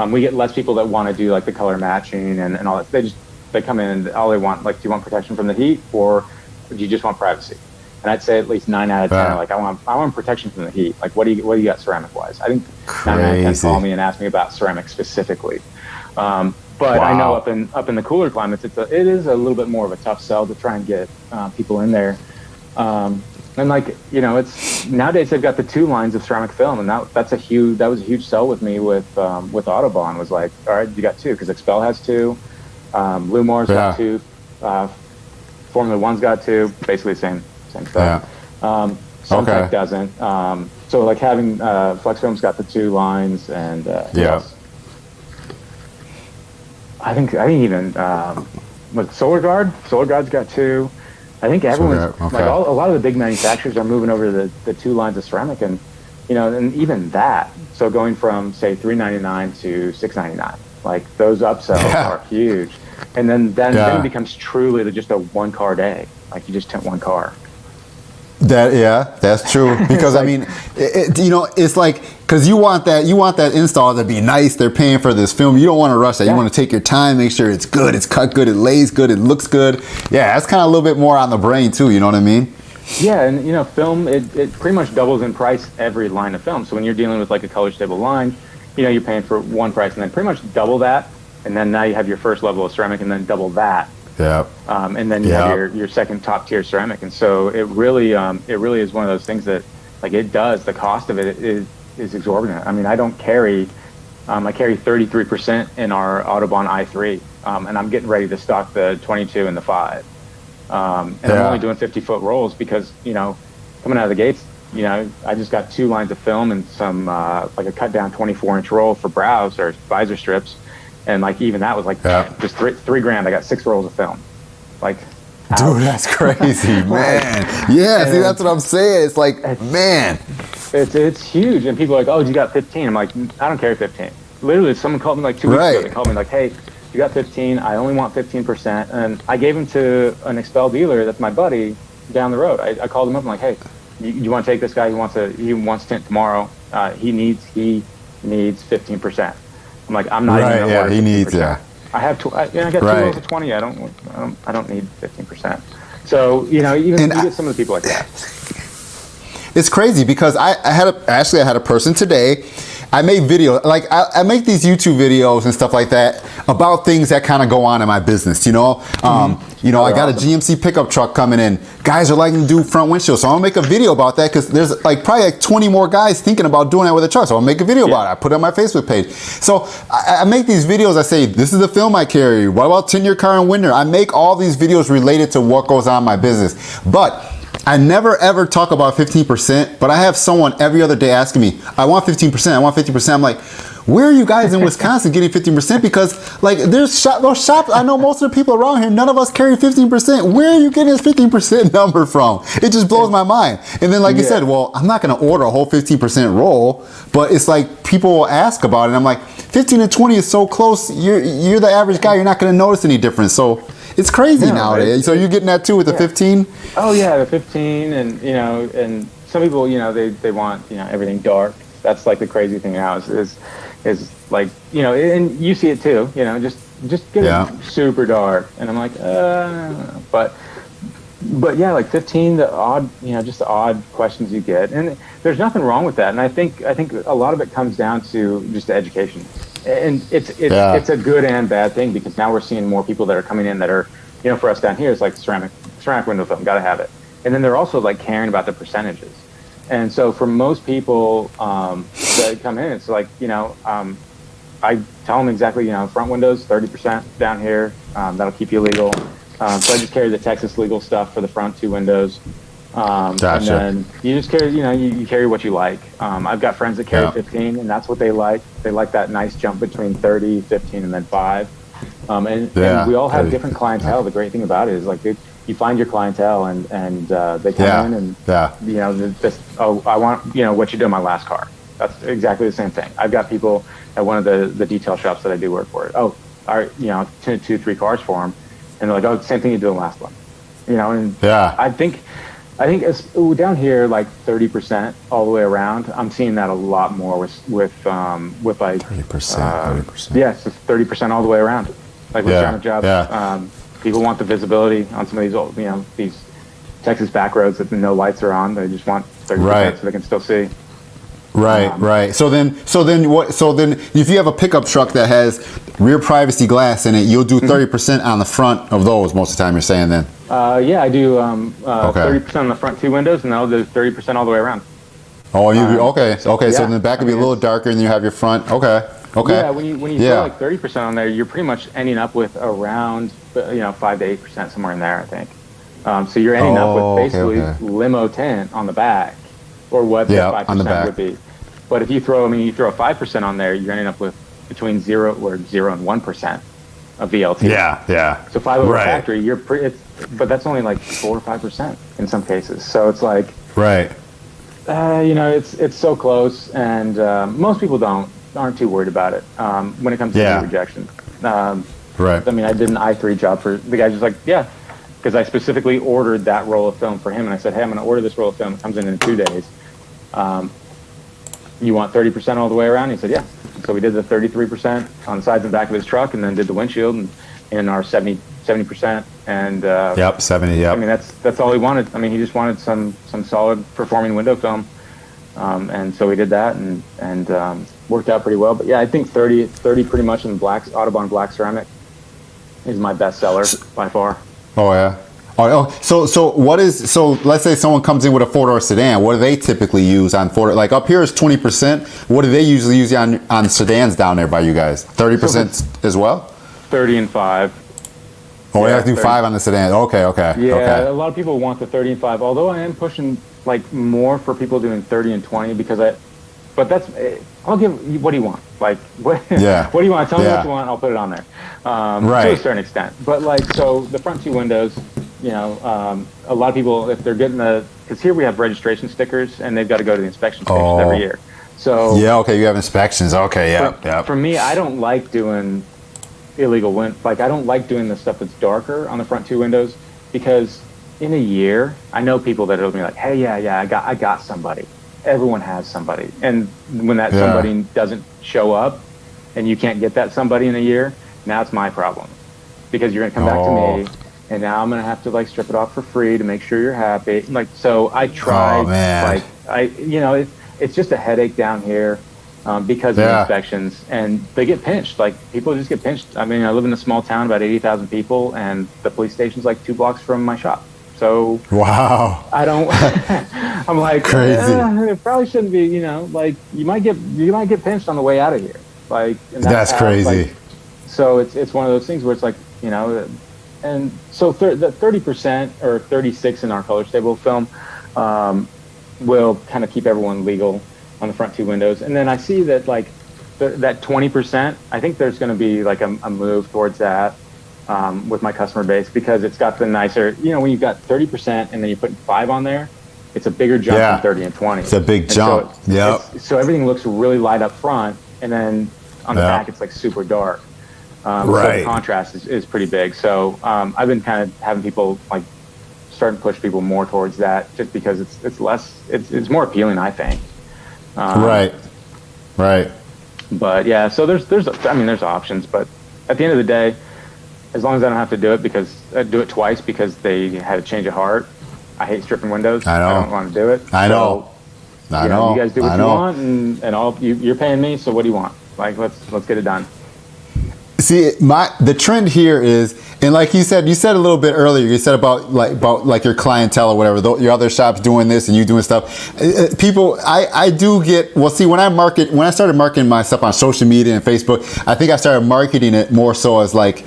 [SPEAKER 2] We get less people that want to do like the color matching and all that. They come in and all they want, like, do you want protection from the heat, or do you just want privacy? And I'd say at least 9 out of 10 are like, I want protection from the heat. Like, what do you got ceramic wise? I think 9 out of 10 call me and ask me about ceramic specifically. But I know up in the cooler climates, it is a little bit more of a tough sell to try and get people in there. And like, you know, it's nowadays they've got the 2 lines of ceramic film, and that was a huge sell with me with Audubon. Was like, all right, you got 2, because Expel has 2, Lumore's got 2, Formula One's got 2, basically same stuff. Some
[SPEAKER 1] Okay.
[SPEAKER 2] tech doesn't. So like having Flex Film's got the 2 lines, and
[SPEAKER 1] Yeah.
[SPEAKER 2] I think even with Solar Guard's got 2. I think everyone's
[SPEAKER 1] okay.
[SPEAKER 2] like a lot of the big manufacturers are moving over to the 2 lines of ceramic, and and even that. So going from say $3.99 to $6.99, like those upsells are huge. And then it becomes truly just a 1 car day. Like you just tint 1 car.
[SPEAKER 1] That's true. Because I mean, it's like, because you want that install to be nice. They're paying for this film. You don't want to rush that. You want to take your time, make sure it's good, it's cut good, it lays good, it looks good. Yeah, that's kind of a little bit more on the brain too. You know what I mean?
[SPEAKER 2] Yeah, and film, it pretty much doubles in price every line of film. So when you're dealing with like a color stable line, you're paying for one price and then pretty much double that, and then now you have your first level of ceramic and then double that.
[SPEAKER 1] Yeah.
[SPEAKER 2] And then you have your second top tier ceramic, and so it really is one of those things that like the cost of it is exorbitant. I mean, I don't carry, I carry 33% in our Autobahn i3, and I'm getting ready to stock the 22 and the 5. And I'm only doing 50-foot rolls because, coming out of the gates, I just got 2 lines of film and some, like a cut down 24-inch roll for brows or visor strips. And like, even that was like just $3,000. I got 6 rolls of film. Like,
[SPEAKER 1] dude, that's crazy, man. Yeah, see, that's what I'm saying. It's like, man.
[SPEAKER 2] It's huge. And people are like, oh, you got 15. I'm like, I don't carry 15. Literally, someone called me like 2 weeks ago. They called me like, hey, you got 15. I only want 15%. And I gave him to an Expel dealer that's my buddy down the road. I called him up. I'm like, hey, you want to take this guy? He wants tint tomorrow. He needs 15%. I'm like, I'm not even going to order 15%.
[SPEAKER 1] He needs, I
[SPEAKER 2] have I got 2 rolls of 20. I don't need 15%. So even you get some of the people like that.
[SPEAKER 1] It's crazy because I had a person today. I make videos, like I make these YouTube videos and stuff like that about things that kind of go on in my business, I got a GMC pickup truck coming in. Guys are liking to do front windshield, so I'm gonna make a video about that because there's probably 20 more guys thinking about doing that with a truck. So I'll make a video about it. I put it on my Facebook page. So I make these videos. I say, this is the film I carry. What about tint your car in winter? I make all these videos related to what goes on in my business, but I never ever talk about 15%, but I have someone every other day asking me, I want 15%, I want 50%. I'm like, where are you guys in Wisconsin getting 15%? Because like those shops, I know most of the people around here, none of us carry 15%. Where are you getting this 15% number from? It just blows my mind. And then like you said, well, I'm not gonna order a whole 15% roll, but it's like people will ask about it. And I'm like, 15 and 20 is so close, you're the average guy, you're not gonna notice any difference. So it's crazy nowadays. So you're getting that too with the 15?
[SPEAKER 2] Oh yeah, the 15, and and some people, they want everything dark. That's like the crazy thing now is like and you see it too. Just get it super dark, and I'm like, but yeah, like 15, the odd, just the odd questions you get, and there's nothing wrong with that. And I think a lot of it comes down to just education. And it's a good and bad thing because now we're seeing more people that are coming in that are, for us down here, it's like ceramic window film, gotta have it. And then they're also like caring about the percentages. And so for most people that come in, it's like, I tell them exactly, front windows, 30% down here, that'll keep you legal. So I just carry the Texas legal stuff for the front 2 windows. Gotcha. And then you just carry, you carry what you like. I've got friends that carry 15, and that's what they like. They like that nice jump between 30, 15, and then 5. And we all have different clientele. The great thing about it is like you find your clientele, and they come in and I want what you did in my last car. That's exactly the same thing. I've got people at one of the detail shops that I do work for. Oh, all right, tinted 2-3 cars for them, and they're like, oh, same thing you did in the last one. And I think it's down here like 30% all the way around. I'm seeing that a lot more with like 30%. Yeah, it's 30% all the way around. Like with ceramic jobs, people want the visibility on some of these old, these Texas back roads that no lights are on. They just want 30% so they can still see.
[SPEAKER 1] Right. So then if you have a pickup truck that has rear privacy glass in it, you'll do 30% on the front of those most of the time, you're saying then?
[SPEAKER 2] Yeah, I do 30% on the front 2 windows, and I'll do 30% all the way around.
[SPEAKER 1] Oh, okay. So then the back will be a little darker, and you have your front. Okay.
[SPEAKER 2] Yeah, when you throw like 30% on there, you're pretty much ending up with around 5 to 8%, somewhere in there, I think. So you're ending up with basically
[SPEAKER 1] okay.
[SPEAKER 2] limo tint on the back, or what the 5% would be. But if you throw, a 5% on there, you're ending up with between 0 and 1% of VLT.
[SPEAKER 1] Yeah.
[SPEAKER 2] So 5 over factory, but that's only like 4 or 5% in some cases. So it's like,
[SPEAKER 1] right.
[SPEAKER 2] it's so close, and most people aren't too worried about it when it comes to rejection.
[SPEAKER 1] Right.
[SPEAKER 2] I mean, I did an i3 job for the guy, just like, yeah, because I specifically ordered that roll of film for him, and I said, hey, I'm going to order this roll of film. It comes in 2 days. You want 30% all the way around? He said, yeah. So we did the 33% on the sides and back of his truck, and then did the windshield and our 70%. And
[SPEAKER 1] 70. Yep.
[SPEAKER 2] I mean, that's all he wanted. I mean, he just wanted some solid performing window film, and so we did that, and worked out pretty well. But yeah, I think 30 pretty much in Autobahn black ceramic is my best seller by far.
[SPEAKER 1] Oh yeah. So let's say someone comes in with a 4-door sedan. What do they typically use on 4? Like up here is 20%. What do they usually use on sedans down there by you guys? 30% as well?
[SPEAKER 2] 30 and 5.
[SPEAKER 1] Oh, we have to do 5 on the sedan. Okay.
[SPEAKER 2] Yeah, a lot of people want the 30 and 5. Although I am pushing like more for people doing 30 and 20 because but that's, I'll give, what do you want? Like, what do you want? Tell me what you want, I'll put it on there. To a certain extent. But like, so the front 2 windows, a lot of people, if they're getting because here we have registration stickers and they've got to go to the inspection stations every year. So
[SPEAKER 1] you have inspections. Okay,
[SPEAKER 2] For me, I don't like doing illegal I don't like doing the stuff that's darker on the front 2 windows, because in a year, I know people that will be like, hey, I got somebody. Everyone has somebody. And when that somebody doesn't show up and you can't get that somebody in a year, now it's my problem, because you're going to come back to me, and now I'm going to have to like strip it off for free to make sure you're happy. Like, so I tried, it's just a headache down here because of the inspections, and they get pinched. Like, people just get pinched. I mean, I live in a small town, about 80,000 people, and the police station's like 2 blocks from my shop. So I don't. I'm like, crazy. It probably shouldn't be. Like, you might get pinched on the way out of here. Like,
[SPEAKER 1] that's crazy.
[SPEAKER 2] So it's one of those things where it's like, and so the 30% or 36 in our color stable film will kind of keep everyone legal on the front 2 windows. And then I see that like that 20%, I think there's going to be like a move towards that with my customer base, because it's got the nicer, when you've got 30% and then you put 5 on there, it's a bigger jump than 30 and 20.
[SPEAKER 1] It's a big jump.
[SPEAKER 2] So everything looks really light up front, and then on the back it's like super dark. So the contrast is pretty big. So I've been kind of having people like starting to push people more towards that, just because it's more appealing, I think.
[SPEAKER 1] Right.
[SPEAKER 2] But yeah, so there's options, but at the end of the day, as long as I don't have to do it twice because they had a change of heart. I hate stripping windows. I don't want to do it.
[SPEAKER 1] I know.
[SPEAKER 2] You guys do what you want, and all you're paying me. So what do you want? Like, let's get it done.
[SPEAKER 1] See, the trend here is, and like you said a little bit earlier, you said about your clientele or whatever, your other shops doing this and you doing stuff. People, I do get, well, see, when I started marketing my stuff on social media and Facebook, I think I started marketing it more so as like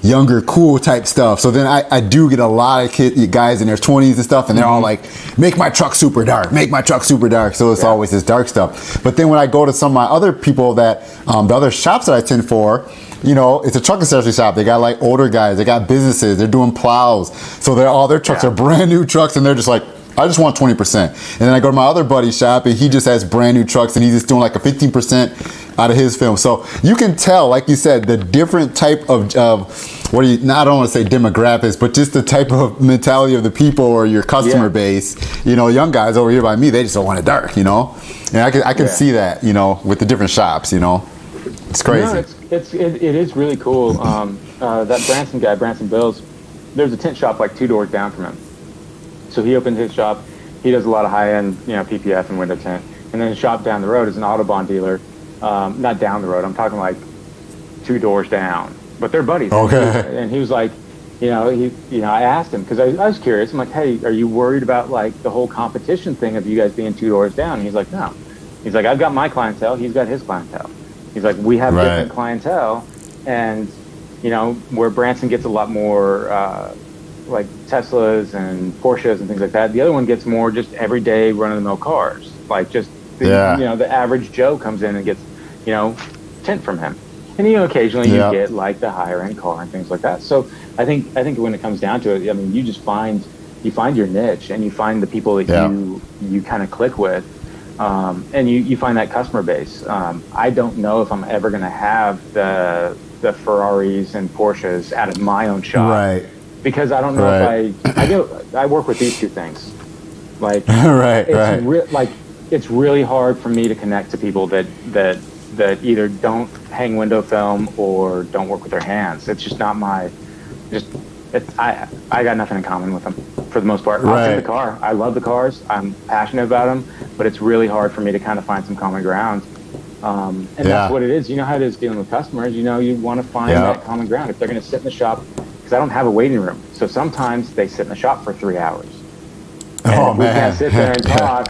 [SPEAKER 1] younger, cool type stuff. So then I do get a lot of guys in their 20s and stuff, and they're all like, make my truck super dark, make my truck super dark. So it's always this dark stuff. But then when I go to some of my other people that, the other shops that I tend for, it's a truck accessory shop. They got like older guys, they got businesses, they're doing plows. So all their trucks are brand new trucks, and they're just like, I just want 20%. And then I go to my other buddy's shop, and he just has brand new trucks, and he's just doing like a 15% out of his film. So you can tell, like you said, the different type of I don't want to say demographics, but just the type of mentality of the people or your customer base. Young guys over here by me, they just don't want it dark, And I can see that, with the different shops, It's crazy.
[SPEAKER 2] It is really cool. That Branson guy, Branson Bills, there's a tint shop like 2 doors down from him. So he opened his shop. He does a lot of high-end, PPF and window tint. And then his shop down the road is an Autobahn dealer. Not down the road. I'm talking like 2 doors down. But they're buddies.
[SPEAKER 1] Okay.
[SPEAKER 2] And he was like, I asked him, because I was curious. I'm like, hey, are you worried about like the whole competition thing of you guys being 2 doors down? And he's like, no. He's like, I've got my clientele. He's got his clientele. He's like, we have different clientele, and where Branson gets a lot more like Teslas and Porsches and things like that. The other one gets more just everyday run-of-the-mill cars, like just the, the average Joe comes in and gets tint from him. And occasionally you get like the higher end car and things like that. So I think when it comes down to it, I mean, you find your niche, and you find the people that you kind of click with, and you find that customer base. I don't know if I'm ever going to have the Ferraris and Porsches out of my own shop,
[SPEAKER 1] right?
[SPEAKER 2] Because I don't know if I work with these two things, like it's really hard for me to connect to people that either don't hang window film or don't work with their hands. It's just not my, I got nothing in common with them for the most part. I'll tint the car. I love the cars. I'm passionate about them, but it's really hard for me to kind of find some common ground. And that's what it is. You know how it is dealing with customers. You want to find that common ground. If they're going to sit in the shop, because I don't have a waiting room, so sometimes they sit in the shop for 3 hours. And we can't sit there and talk.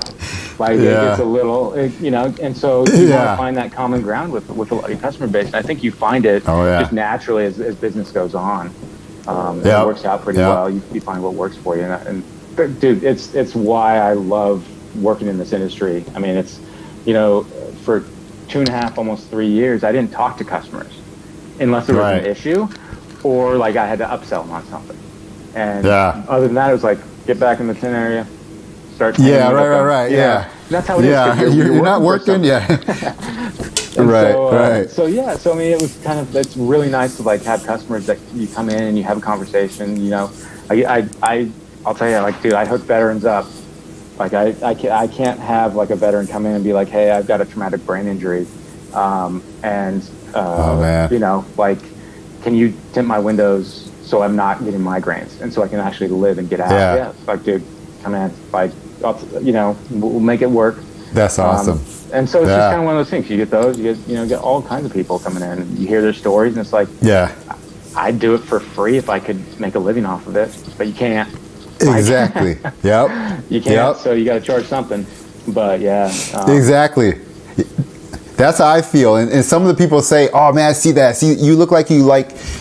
[SPEAKER 2] Like it gets a little, and so you want to find that common ground with a lot of your customer base. And I think you find it just naturally as business goes on. It works out pretty well. You find what works for you. And dude, it's why I love working in this industry. I mean, it's, for 2.5, almost 3 years, I didn't talk to customers unless there was an issue or like I had to upsell them on something. And other than that, it was like, get back in the tin area. Start right.
[SPEAKER 1] Yeah.
[SPEAKER 2] That's how it is.
[SPEAKER 1] You're not working.
[SPEAKER 2] So I mean, it's really nice to like have customers that you come in and you have a conversation. I'll tell you, like, dude, I hook veterans up. Like I can't have like a veteran come in and be like, hey, I've got a traumatic brain injury, like, can you tint my windows so I'm not getting migraines and so I can actually live and get out? Like, dude, come in. Like, we'll make it work.
[SPEAKER 1] That's awesome.
[SPEAKER 2] And so it's just kind of one of those things. You get those, you get all kinds of people coming in. You hear their stories, and it's like, I'd do it for free if I could make a living off of it, but you can't.
[SPEAKER 1] Exactly.
[SPEAKER 2] You can't. So you got to charge something. But
[SPEAKER 1] exactly. That's how I feel. And some of the people say, oh man, I see that. See, you look like you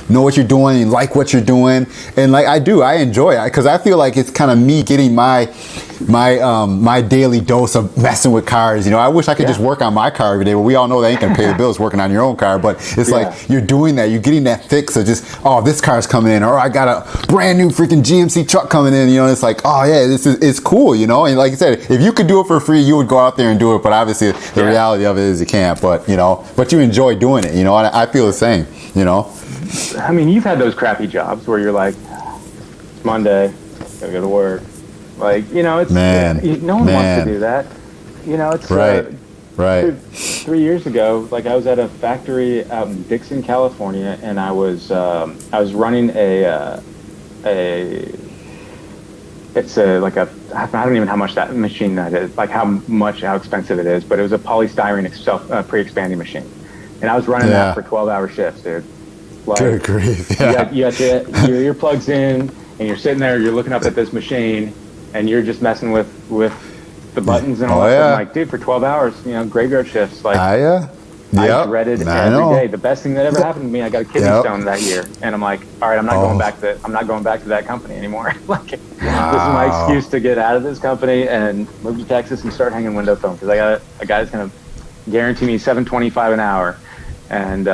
[SPEAKER 1] know what you're doing, you like what you're doing. And like I do, I enjoy it because I feel like it's kind of me getting my daily dose of messing with cars. I wish I could just work on my car every day, but we all know that ain't gonna pay the bills working on your own car. But it's like you're doing that, you're getting that fix of just, oh, this car's coming in, or I got a brand new freaking GMC truck coming in. It's like, oh yeah, it's cool. And like I said, if you could do it for free, you would go out there and do it. But obviously the reality of it is you can't. But you enjoy doing it. And I feel the same.
[SPEAKER 2] I mean, you've had those crappy jobs where you're like, it's Monday, gotta go to work. Like, it's no one wants to do that. It's
[SPEAKER 1] right.
[SPEAKER 2] 3 years ago, like I was at a factory out in Dixon, California, and I was running I don't even know how much that machine that is, like how expensive it is, but it was a polystyrene pre-expanding machine, and I was running that for 12-hour shifts, dude. Like,
[SPEAKER 1] good grief.
[SPEAKER 2] You got your earplugs in, and you're sitting there, you're looking up at this machine, and you're just messing with the buttons and all that stuff. I'm like, dude, for 12 hours, graveyard shifts. Like, I dreaded every day. The best thing that ever happened to me, I got a kidney stone that year, and I'm like, all right, I'm not going back to that company anymore. Like, this is my excuse to get out of this company and move to Texas and start hanging window film, because I got a guy that's gonna guarantee me $7.25 an hour, and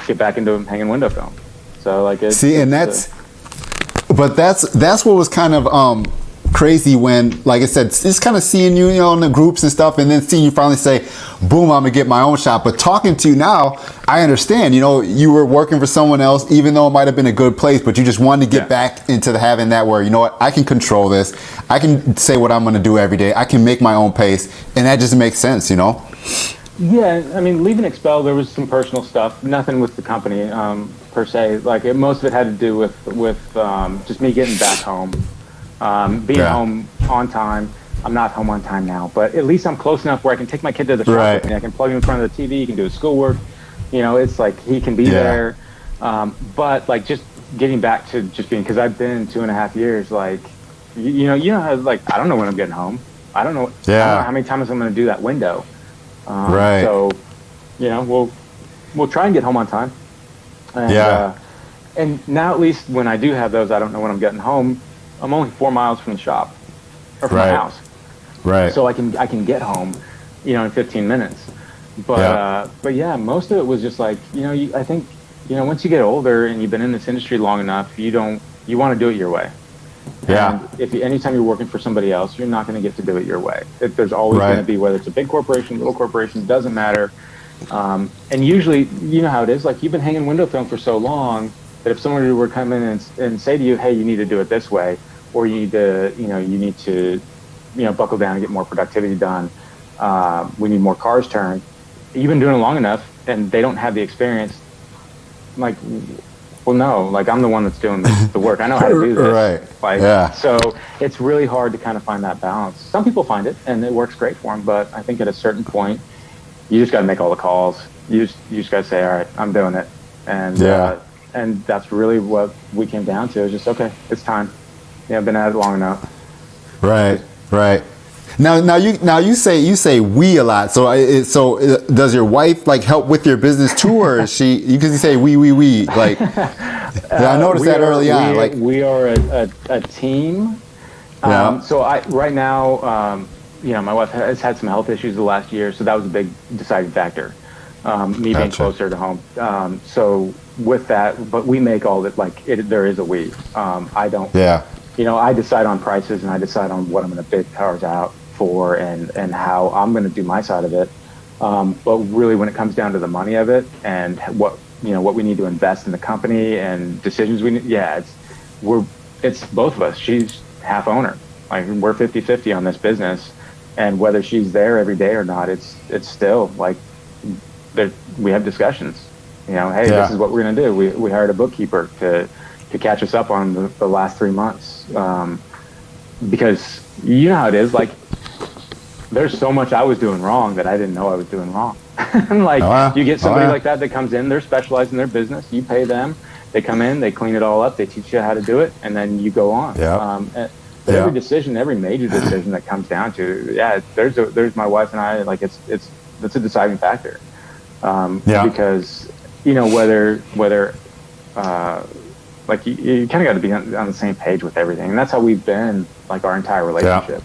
[SPEAKER 2] get back into hanging window film. So like, that's what was kind of crazy when, like I said, it's kind of seeing you, in the groups and stuff, and then seeing you finally say, boom, I'm gonna get my own shop. But talking to you now, I understand, you were working for someone else, even though it might have been a good place, but you just wanted to get back into having that where, I can control this. I can say what I'm gonna do every day. I can make my own pace, and that just makes sense, Yeah, I mean, leaving Expel, there was some personal stuff, nothing with the company per se. Like, most of it had to do with just me getting back home. Being home on time. I'm not home on time now, but at least I'm close enough where I can take my kid to the shop with me. I can plug him in front of the TV. He can do his schoolwork. It's like he can be there. But like, just getting back to just being, because I've been 2.5 years. Like, how, like, I don't know when I'm getting home. I don't know how many times I'm going to do that window. So, we'll try and get home on time. And, And now at least when I do have those, I don't know when I'm getting home. I'm only 4 miles from the shop or from my house.
[SPEAKER 1] Right.
[SPEAKER 2] So I can get home, in 15 minutes. But yeah, most of it was just like, I think, once you get older and you've been in this industry long enough, you want to do it your way.
[SPEAKER 1] Yeah.
[SPEAKER 2] And anytime you're working for somebody else, you're not going to get to do it your way. There's always going to be, whether it's a big corporation, little corporation, doesn't matter. And usually, you know how it is. Like, you've been hanging window film for so long that if somebody were to come in and say to you, hey, you need to do it this way, or you need to, buckle down and get more productivity done. We need more cars turned. You've been doing it long enough, and they don't have the experience. I'm like, well, no, like, I'm the one that's doing the work. I know how to do this.
[SPEAKER 1] Right.
[SPEAKER 2] So it's really hard to kind of find that balance. Some people find it, and it works great for them. But I think at a certain point, you just got to make all the calls. You just got to say, all right, I'm doing it. And that's really what we came down to. Is just, okay, it's time. I've been at it long enough.
[SPEAKER 1] Right. Now you say we a lot. So does your wife like help with your business too, or is she? Because you say we like. I noticed that early on. Like,
[SPEAKER 2] we are a team. So right now, my wife has had some health issues the last year, so that was a big deciding factor. Me being closer to home. So with that, but we make all that, like, there is a we. I don't. Yeah. I decide on prices, and I decide on what I'm going to bid cars out for, and how I'm going to do my side of it. But really, when it comes down to the money of it, and what we need to invest in the company, and decisions we need, it's both of us. She's half owner. Like, we're 50-50 on this business, and whether she's there every day or not, it's still like we have discussions. Hey, this is what we're going to do. We hired a bookkeeper to catch us up on the last 3 months, because you know how it is. Like, there's so much I was doing wrong that I didn't know I was doing wrong. You get somebody like that comes in, they're specialized in their business. You pay them, they come in, they clean it all up, they teach you how to do it, and then you go on. Every decision, every major decision that comes down to, there's my wife and I. Like, that's a deciding factor. Because whether like, you kind of got to be on the same page with everything, and that's how we've been, like, our entire relationship.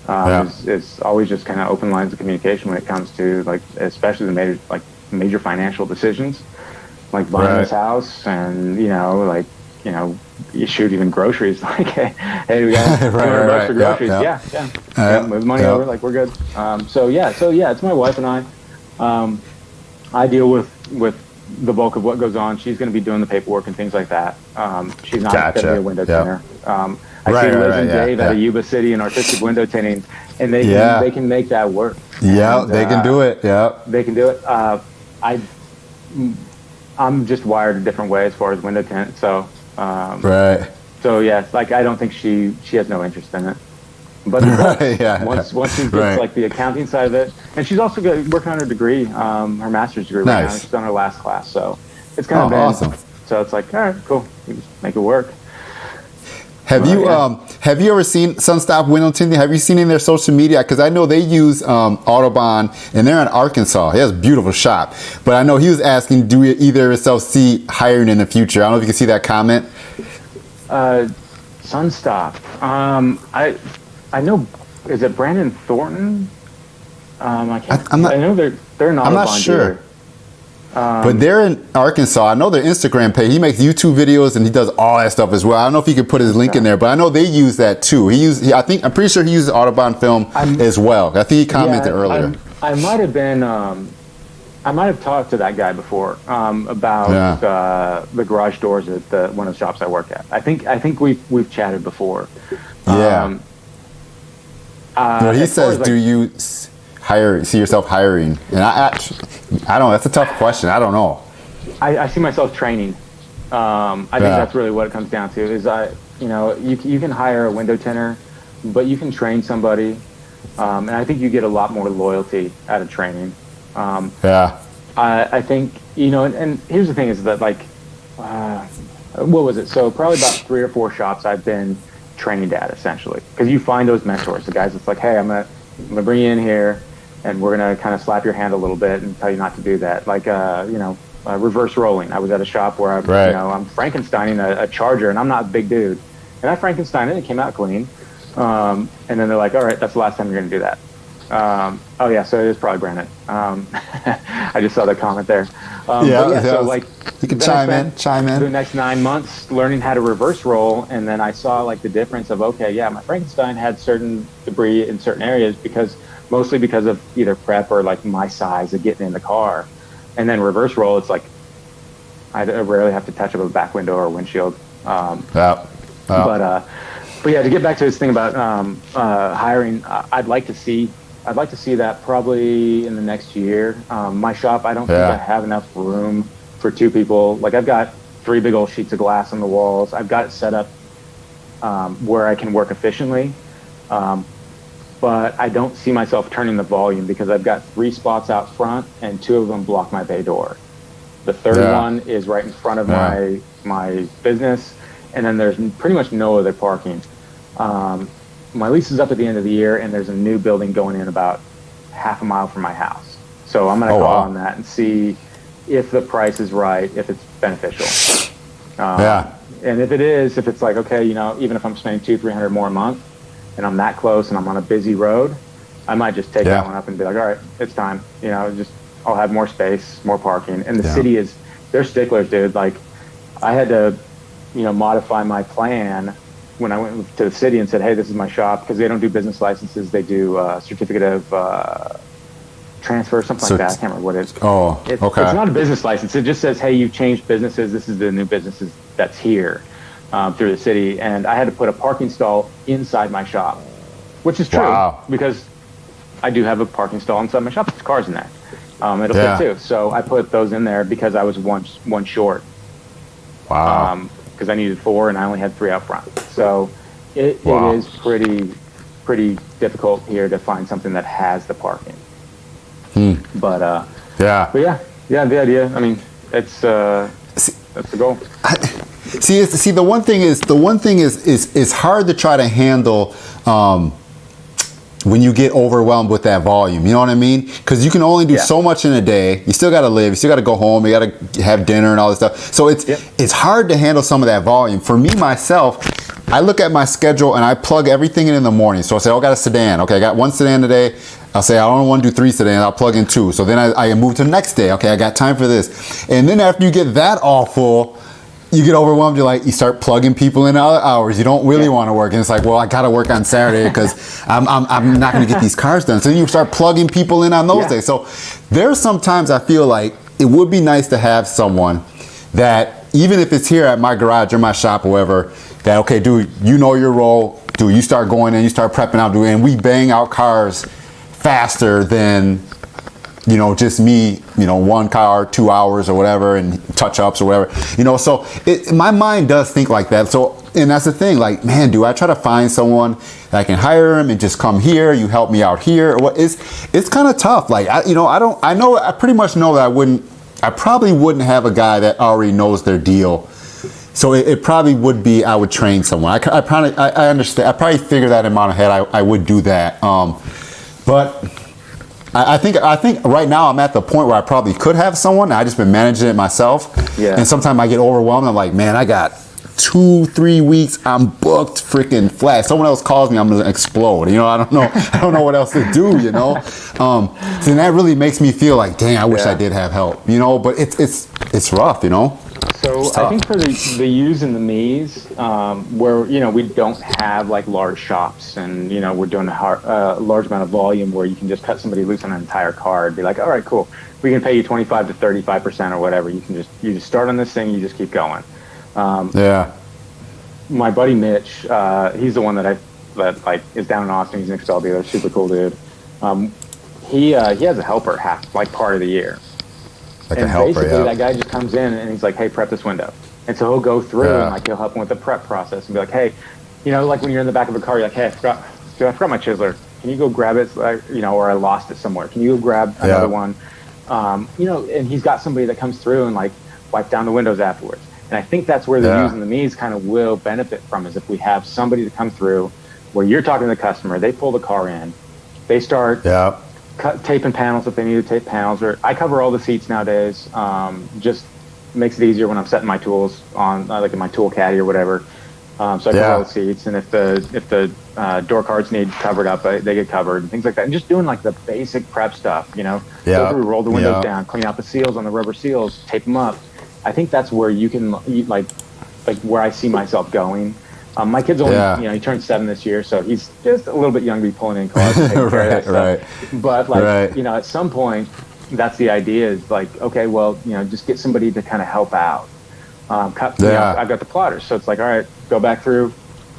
[SPEAKER 2] It's always just kind of open lines of communication when it comes to, like, especially the major financial decisions, like buying this house, and you shoot even groceries. Like, hey, we got $200 for groceries. Move money over, like, we're good. So it's my wife and I. I deal with the bulk of what goes on. She's going to be doing the paperwork and things like that. She's not going to be a window tinter. I see Liz and Dave out of Yuba City in artistic window tinting, and they can make that work.
[SPEAKER 1] They can do it.
[SPEAKER 2] They can do it. I'm just wired a different way as far as window tint. So So like, I don't think she has no interest in it. But once she gets like the accounting side of it, and she's also working on her degree, her master's degree right now. She's on her last class, so it's kind of
[SPEAKER 1] awesome.
[SPEAKER 2] So it's like, all right, cool, we just make it work.
[SPEAKER 1] Have you ever seen Sunstop Window Tinting? Have you seen in their social media? Because I know they use Autobahn, and they're in Arkansas. He has a beautiful shop. But I know he was asking, do either of yourselves see hiring in the future? I don't know if you can see that comment.
[SPEAKER 2] Sunstop. I know. Is it Brandon Thornton? I know they're an Autobahn.
[SPEAKER 1] I'm not sure.
[SPEAKER 2] Dealer.
[SPEAKER 1] But they're in Arkansas. I know their Instagram page. He makes YouTube videos and he does all that stuff as well. I don't know if he could put his link in there, but I know they use that too. I'm pretty sure he uses Autobahn film as well. I think he commented earlier.
[SPEAKER 2] I might have been. I might have talked to that guy before about the garage doors at one of the shops I work at. I think we've chatted before.
[SPEAKER 1] He says, "Do you see yourself hiring?" And I don't know. That's a tough question. I don't know.
[SPEAKER 2] I see myself training. I think that's really what it comes down to. Is you can hire a window tinter, but you can train somebody, and I think you get a lot more loyalty out of training. I think and here's the thing: is that, like, what was it? So probably about 3 or 4 shops I've been training at, essentially, because you find those mentors, the guys that's like, hey, I'm gonna bring you in here, and we're gonna kind of slap your hand a little bit and tell you not to do that. Like, reverse rolling. I was at a shop where I'm,
[SPEAKER 1] Right.
[SPEAKER 2] I'm Frankensteining a charger, and I'm not a big dude. And I Frankensteined it, and it came out clean. And then they're like, all right, that's the last time you're going to do that. Oh yeah, so it is probably granite. I just saw the comment there. So like,
[SPEAKER 1] you can
[SPEAKER 2] then
[SPEAKER 1] chime in.
[SPEAKER 2] The next 9 months learning how to reverse roll, and then I saw like the difference of, okay, yeah, my Frankenstein had certain debris in certain areas mostly because of either prep or like my size of getting in the car. And then reverse roll, it's like I rarely have to touch up a back window or a windshield. But yeah, to get back to this thing about hiring, I'd like to see that probably in the next year. My shop, I don't think I have enough room for 2 people. Like, I've got 3 big old sheets of glass on the walls. I've got it set up where I can work efficiently. But I don't see myself turning the volume because I've got 3 spots out front and 2 of them block my bay door. The third one is right in front of my business. And then there's pretty much no other parking. My lease is up at the end of the year, and there's a new building going in about half a mile from my house. So I'm going to call on that and see if the price is right, if it's beneficial. And if it's like, okay, even if I'm spending $200-300 more a month, and I'm that close, and I'm on a busy road, I might just take that one up and be like, all right, it's time. I'll have more space, more parking. And the city they're sticklers, dude. Like, I had to, modify my plan when I went to the city and said, hey, this is my shop, because they don't do business licenses. They do certificate of transfer, something like that. I can't remember what it is.
[SPEAKER 1] Okay.
[SPEAKER 2] It's not a business license. It just says, hey, you've changed businesses. This is the new businesses that's here through the city. And I had to put a parking stall inside my shop, which is true because I do have a parking stall inside my shop. There's cars in there. It'll fit too. So I put those in there because I was one short. Because I needed 4 and I only had 3 out front. So it is pretty difficult here to find something that has the parking. But the idea. I mean, that's the goal.
[SPEAKER 1] See, the one thing is hard to try to handle when you get overwhelmed with that volume. You know what I mean? Because you can only do so much in a day. You still got to live. You still got to go home. You got to have dinner and all this stuff. So it's hard to handle some of that volume. For me, myself, I look at my schedule and I plug everything in the morning. So I say, I got a sedan. Okay, I got 1 sedan today. I'll say, I don't want to do 3 sedans. I'll plug in 2. So then I move to the next day. Okay, I got time for this. And then after you get that all full, you get overwhelmed. You start plugging people in other hours. You don't really want to work, and it's like, well, I got to work on Saturday because I'm not going to get these cars done. So then you start plugging people in on those days. So there's sometimes I feel like it would be nice to have someone that, even if it's here at my garage or my shop or whatever, that, okay, dude, you know your role. Dude, you start going in, you start prepping out, dude, and we bang out cars faster than just me, 1 car, 2 hours or whatever, and touch ups or whatever, so my mind does think like that. So, and that's the thing, like, man, do I try to find someone that I can hire him and just come here, you help me out here, or what? It's kind of tough. Like, I pretty much know that I probably wouldn't have a guy that already knows their deal. So it probably would be, I would train someone. I understand. I probably figure that in my head. I would do that. But I think right now I'm at the point where I probably could have someone. I just been managing it myself. And sometimes I get overwhelmed. I'm like, man, I got 2-3 weeks. I'm booked freaking flat. Someone else calls me, I'm gonna explode. I don't know what else to do. So that really makes me feel like, dang, I wish I did have help. But it's rough.
[SPEAKER 2] So I think for the yous and the me's, where we don't have like large shops, and we're doing a large amount of volume where you can just cut somebody loose on an entire car and be like, all right, cool, we can pay you 25 to 35% or whatever. You just start on this thing, you just keep going. My buddy Mitch, he's the one that is down in Austin. He's an Excel dealer, super cool dude. He has a helper part of the year.
[SPEAKER 1] Like
[SPEAKER 2] and
[SPEAKER 1] a helper,
[SPEAKER 2] basically that guy just comes in and he's like, hey, prep this window. And so he'll go through and he'll help him with the prep process and be like, hey, like when you're in the back of a car, you're like, hey, I forgot my chiseler. Can you go grab it? Or I lost it somewhere. Can you go grab another one? And he's got somebody that comes through and like wipe down the windows afterwards. And I think that's where the yous and the me's kind of will benefit from, is if we have somebody to come through where you're talking to the customer, they pull the car in, they start taping panels if they need to tape panels, or I cover all the seats nowadays. Just makes it easier when I'm setting my tools on, like in my tool caddy or whatever. So I cover all the seats, and if the door cards need covered up, they get covered and things like that. And just doing like the basic prep stuff, go through, roll the windows down, clean out the seals on the rubber seals, tape them up. I think that's where you can like where I see myself going. My kid's only, he turned 7 this year, so he's just a little bit young to be pulling in cars. Right. But at some point, that's the idea is like, okay, well, just get somebody to kind of help out. I've got the plotters, so it's like, all right, go back through.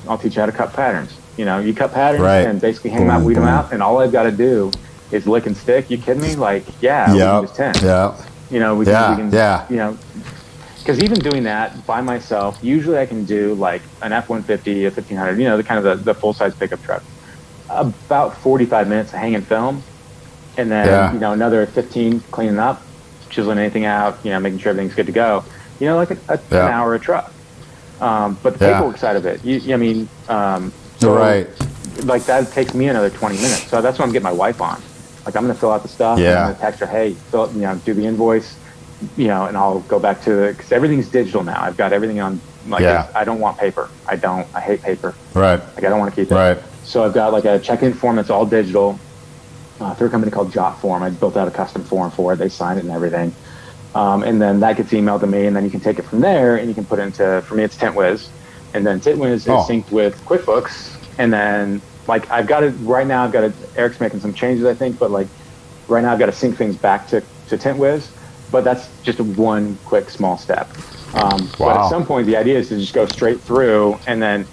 [SPEAKER 2] I'll teach you how to cut patterns. You cut patterns and basically hang them out, weed them out, and all I've got to do is lick and stick. You kidding me? Like, we can just tint. We can. Because even doing that by myself, usually I can do like an F-150, a 1500, the kind of the full-size pickup truck. About 45 minutes of hanging film, and then another 15 cleaning up, chiseling anything out, making sure everything's good to go. Like an hour a truck. But the paperwork side of it, like that takes me another 20 minutes. So that's what I'm getting my wife on. Like I'm going to fill out the stuff. I'm going to text her, hey, do the invoice. And I'll go back to it because everything's digital now. I've got everything on. I don't want paper. I hate paper. Right. Like I don't want to keep it. Right. So I've got like a check-in form that's all digital through a company called Jot Form. I built out a custom form for it. They sign it and everything. And then that gets emailed to me, and then you can take it from there and you can put it into, for me, it's TintWiz. And then TintWiz is synced with QuickBooks. And then like I've got it right now. Eric's making some changes, I think, but like right now I've got to sync things back to TintWiz. But that's just one quick small step. But at some point, the idea is to just go straight through. And then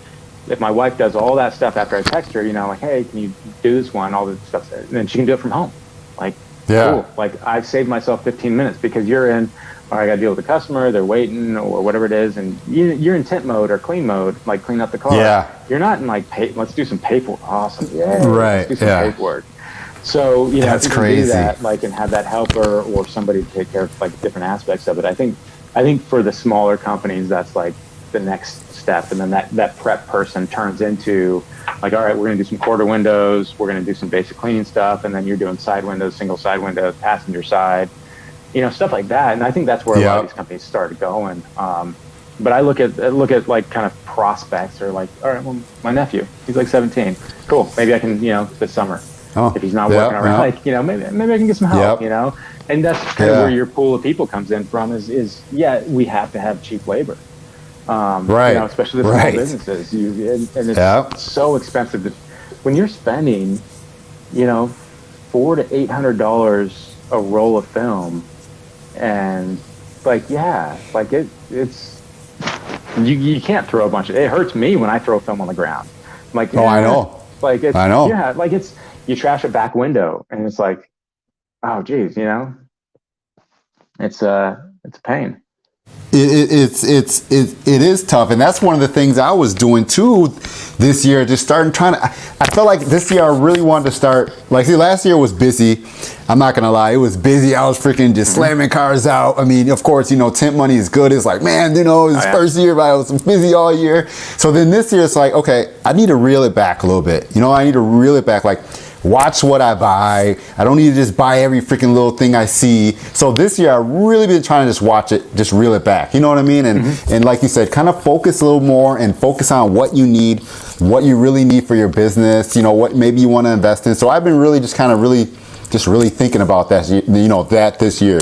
[SPEAKER 2] if my wife does all that stuff after I text her, like, hey, can you do this one? All the stuff. And then she can do it from home. Like, cool. Like I've saved myself 15 minutes because you're in, I got to deal with the customer, they're waiting or whatever it is. And you're in tint mode or clean mode, like clean up the car. Yeah. You're not in like, let's do some paperwork. Awesome. Yeah. Right. Let's do some paperwork. So, that's crazy. Do that, like, and have that helper or somebody to take care of like different aspects of it. I think for the smaller companies, that's like the next step. And then that prep person turns into like, all right, we're going to do some quarter windows. We're going to do some basic cleaning stuff. And then you're doing side windows, single side windows, passenger side, stuff like that. And I think that's where a lot of these companies started going. But I look at like kind of prospects or like, all right, well, my nephew, he's like 17. Cool. Maybe I can, this summer. If he's not working around, like, maybe I can get some help, and that's kind of where your pool of people comes in from is we have to have cheap labor, especially the small businesses. And it's so expensive when you're spending, $400 to $800 a roll of film, and it's you can't throw a bunch of it. Hurts me when I throw film on the ground. I'm like, I know. Like it's, I know. Yeah, like it's. You trash a back window, and it's like, oh, geez, it's a pain.
[SPEAKER 1] It is tough, and that's one of the things I was doing too this year. Just trying to. I felt like this year I really wanted to start. Like, see, last year was busy. I'm not gonna lie, it was busy. I was freaking just slamming cars out. I mean, of course, tint money is good. It's like, man, it's first year, but I was busy all year. So then this year, it's like, okay, I need to reel it back a little bit. I need to reel it back, like. Watch what I buy. I don't need to just buy every freaking little thing I see. So this year I've really been trying to just watch it, just reel it back. You know what I mean? And like you said, kind of focus a little more and focus on what you need, what you really need for your business, what maybe you want to invest in. So I've been really just kind of really thinking about that, that this year,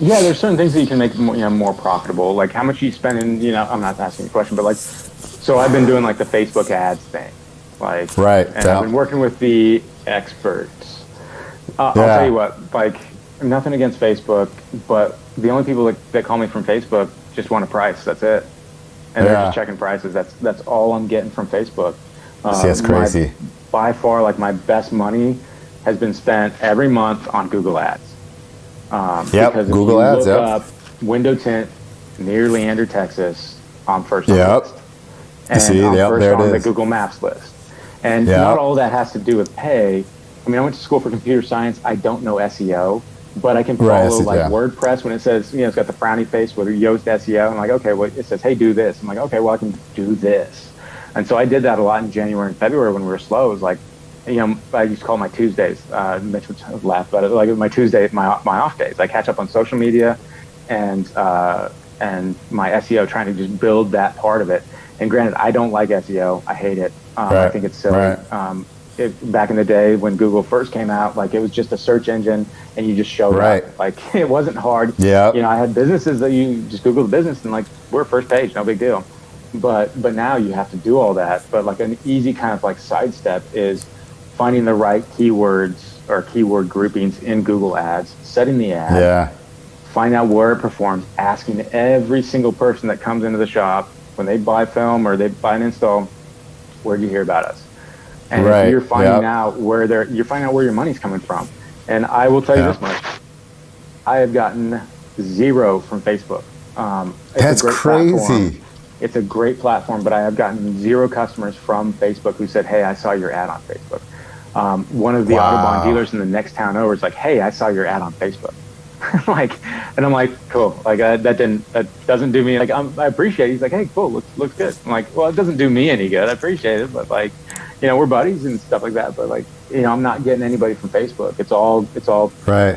[SPEAKER 2] Yeah, there's certain things that you can make more profitable. Like how much you spend in, I'm not asking a question, but like, so I've been doing like the Facebook ads thing. Like, and I've been working with the experts. I'll tell you what, like, nothing against Facebook, but the only people that call me from Facebook just want a price. That's it, and they're just checking prices. That's all I'm getting from Facebook.
[SPEAKER 1] See, that's crazy.
[SPEAKER 2] By far, like my best money has been spent every month on Google Ads. Because if
[SPEAKER 1] Google Ads.
[SPEAKER 2] Look up Window Tint near Leander, Texas. I'm first on the list, and I'm first on the Google Maps list. And not all that has to do with pay. I mean, I went to school for computer science. I don't know SEO, but I can follow WordPress when it says, it's got the frowny face with Yoast SEO. I'm like, okay, well, it says, hey, do this. I'm like, okay, well, I can do this. And so I did that a lot in January and February when we were slow. It was like, I used to call my Tuesdays. Mitch would laugh about it. Like my Tuesday, my off days. I catch up on social media, and my SEO, trying to just build that part of it. And granted, I don't like SEO. I hate it. I think it's silly.
[SPEAKER 1] Right.
[SPEAKER 2] Back in the day when Google first came out, like it was just a search engine and you just showed up. Like it wasn't hard.
[SPEAKER 1] Yeah.
[SPEAKER 2] I had businesses that you just Google the business and like we're first page, no big deal. But now you have to do all that. But like an easy kind of like sidestep is finding the right keywords or keyword groupings in Google Ads, setting the ad, find out where it performs, asking every single person that comes into the shop when they buy film or they buy an install, where'd you hear about us? And you're finding out you're finding out where your money's coming from. And I will tell you this much: I have gotten 0 from Facebook.
[SPEAKER 1] That's crazy.
[SPEAKER 2] Platform. It's a great platform, but I have gotten 0 customers from Facebook who said, "Hey, I saw your ad on Facebook." One of the Autobahn dealers in the next town over is like, "Hey, I saw your ad on Facebook." And I'm like, cool. Like that doesn't do me. Like I appreciate it. He's like, "Hey, cool, looks good." I'm like, well, it doesn't do me any good. I appreciate it, but like, we're buddies and stuff like that. But like, I'm not getting anybody from Facebook. It's all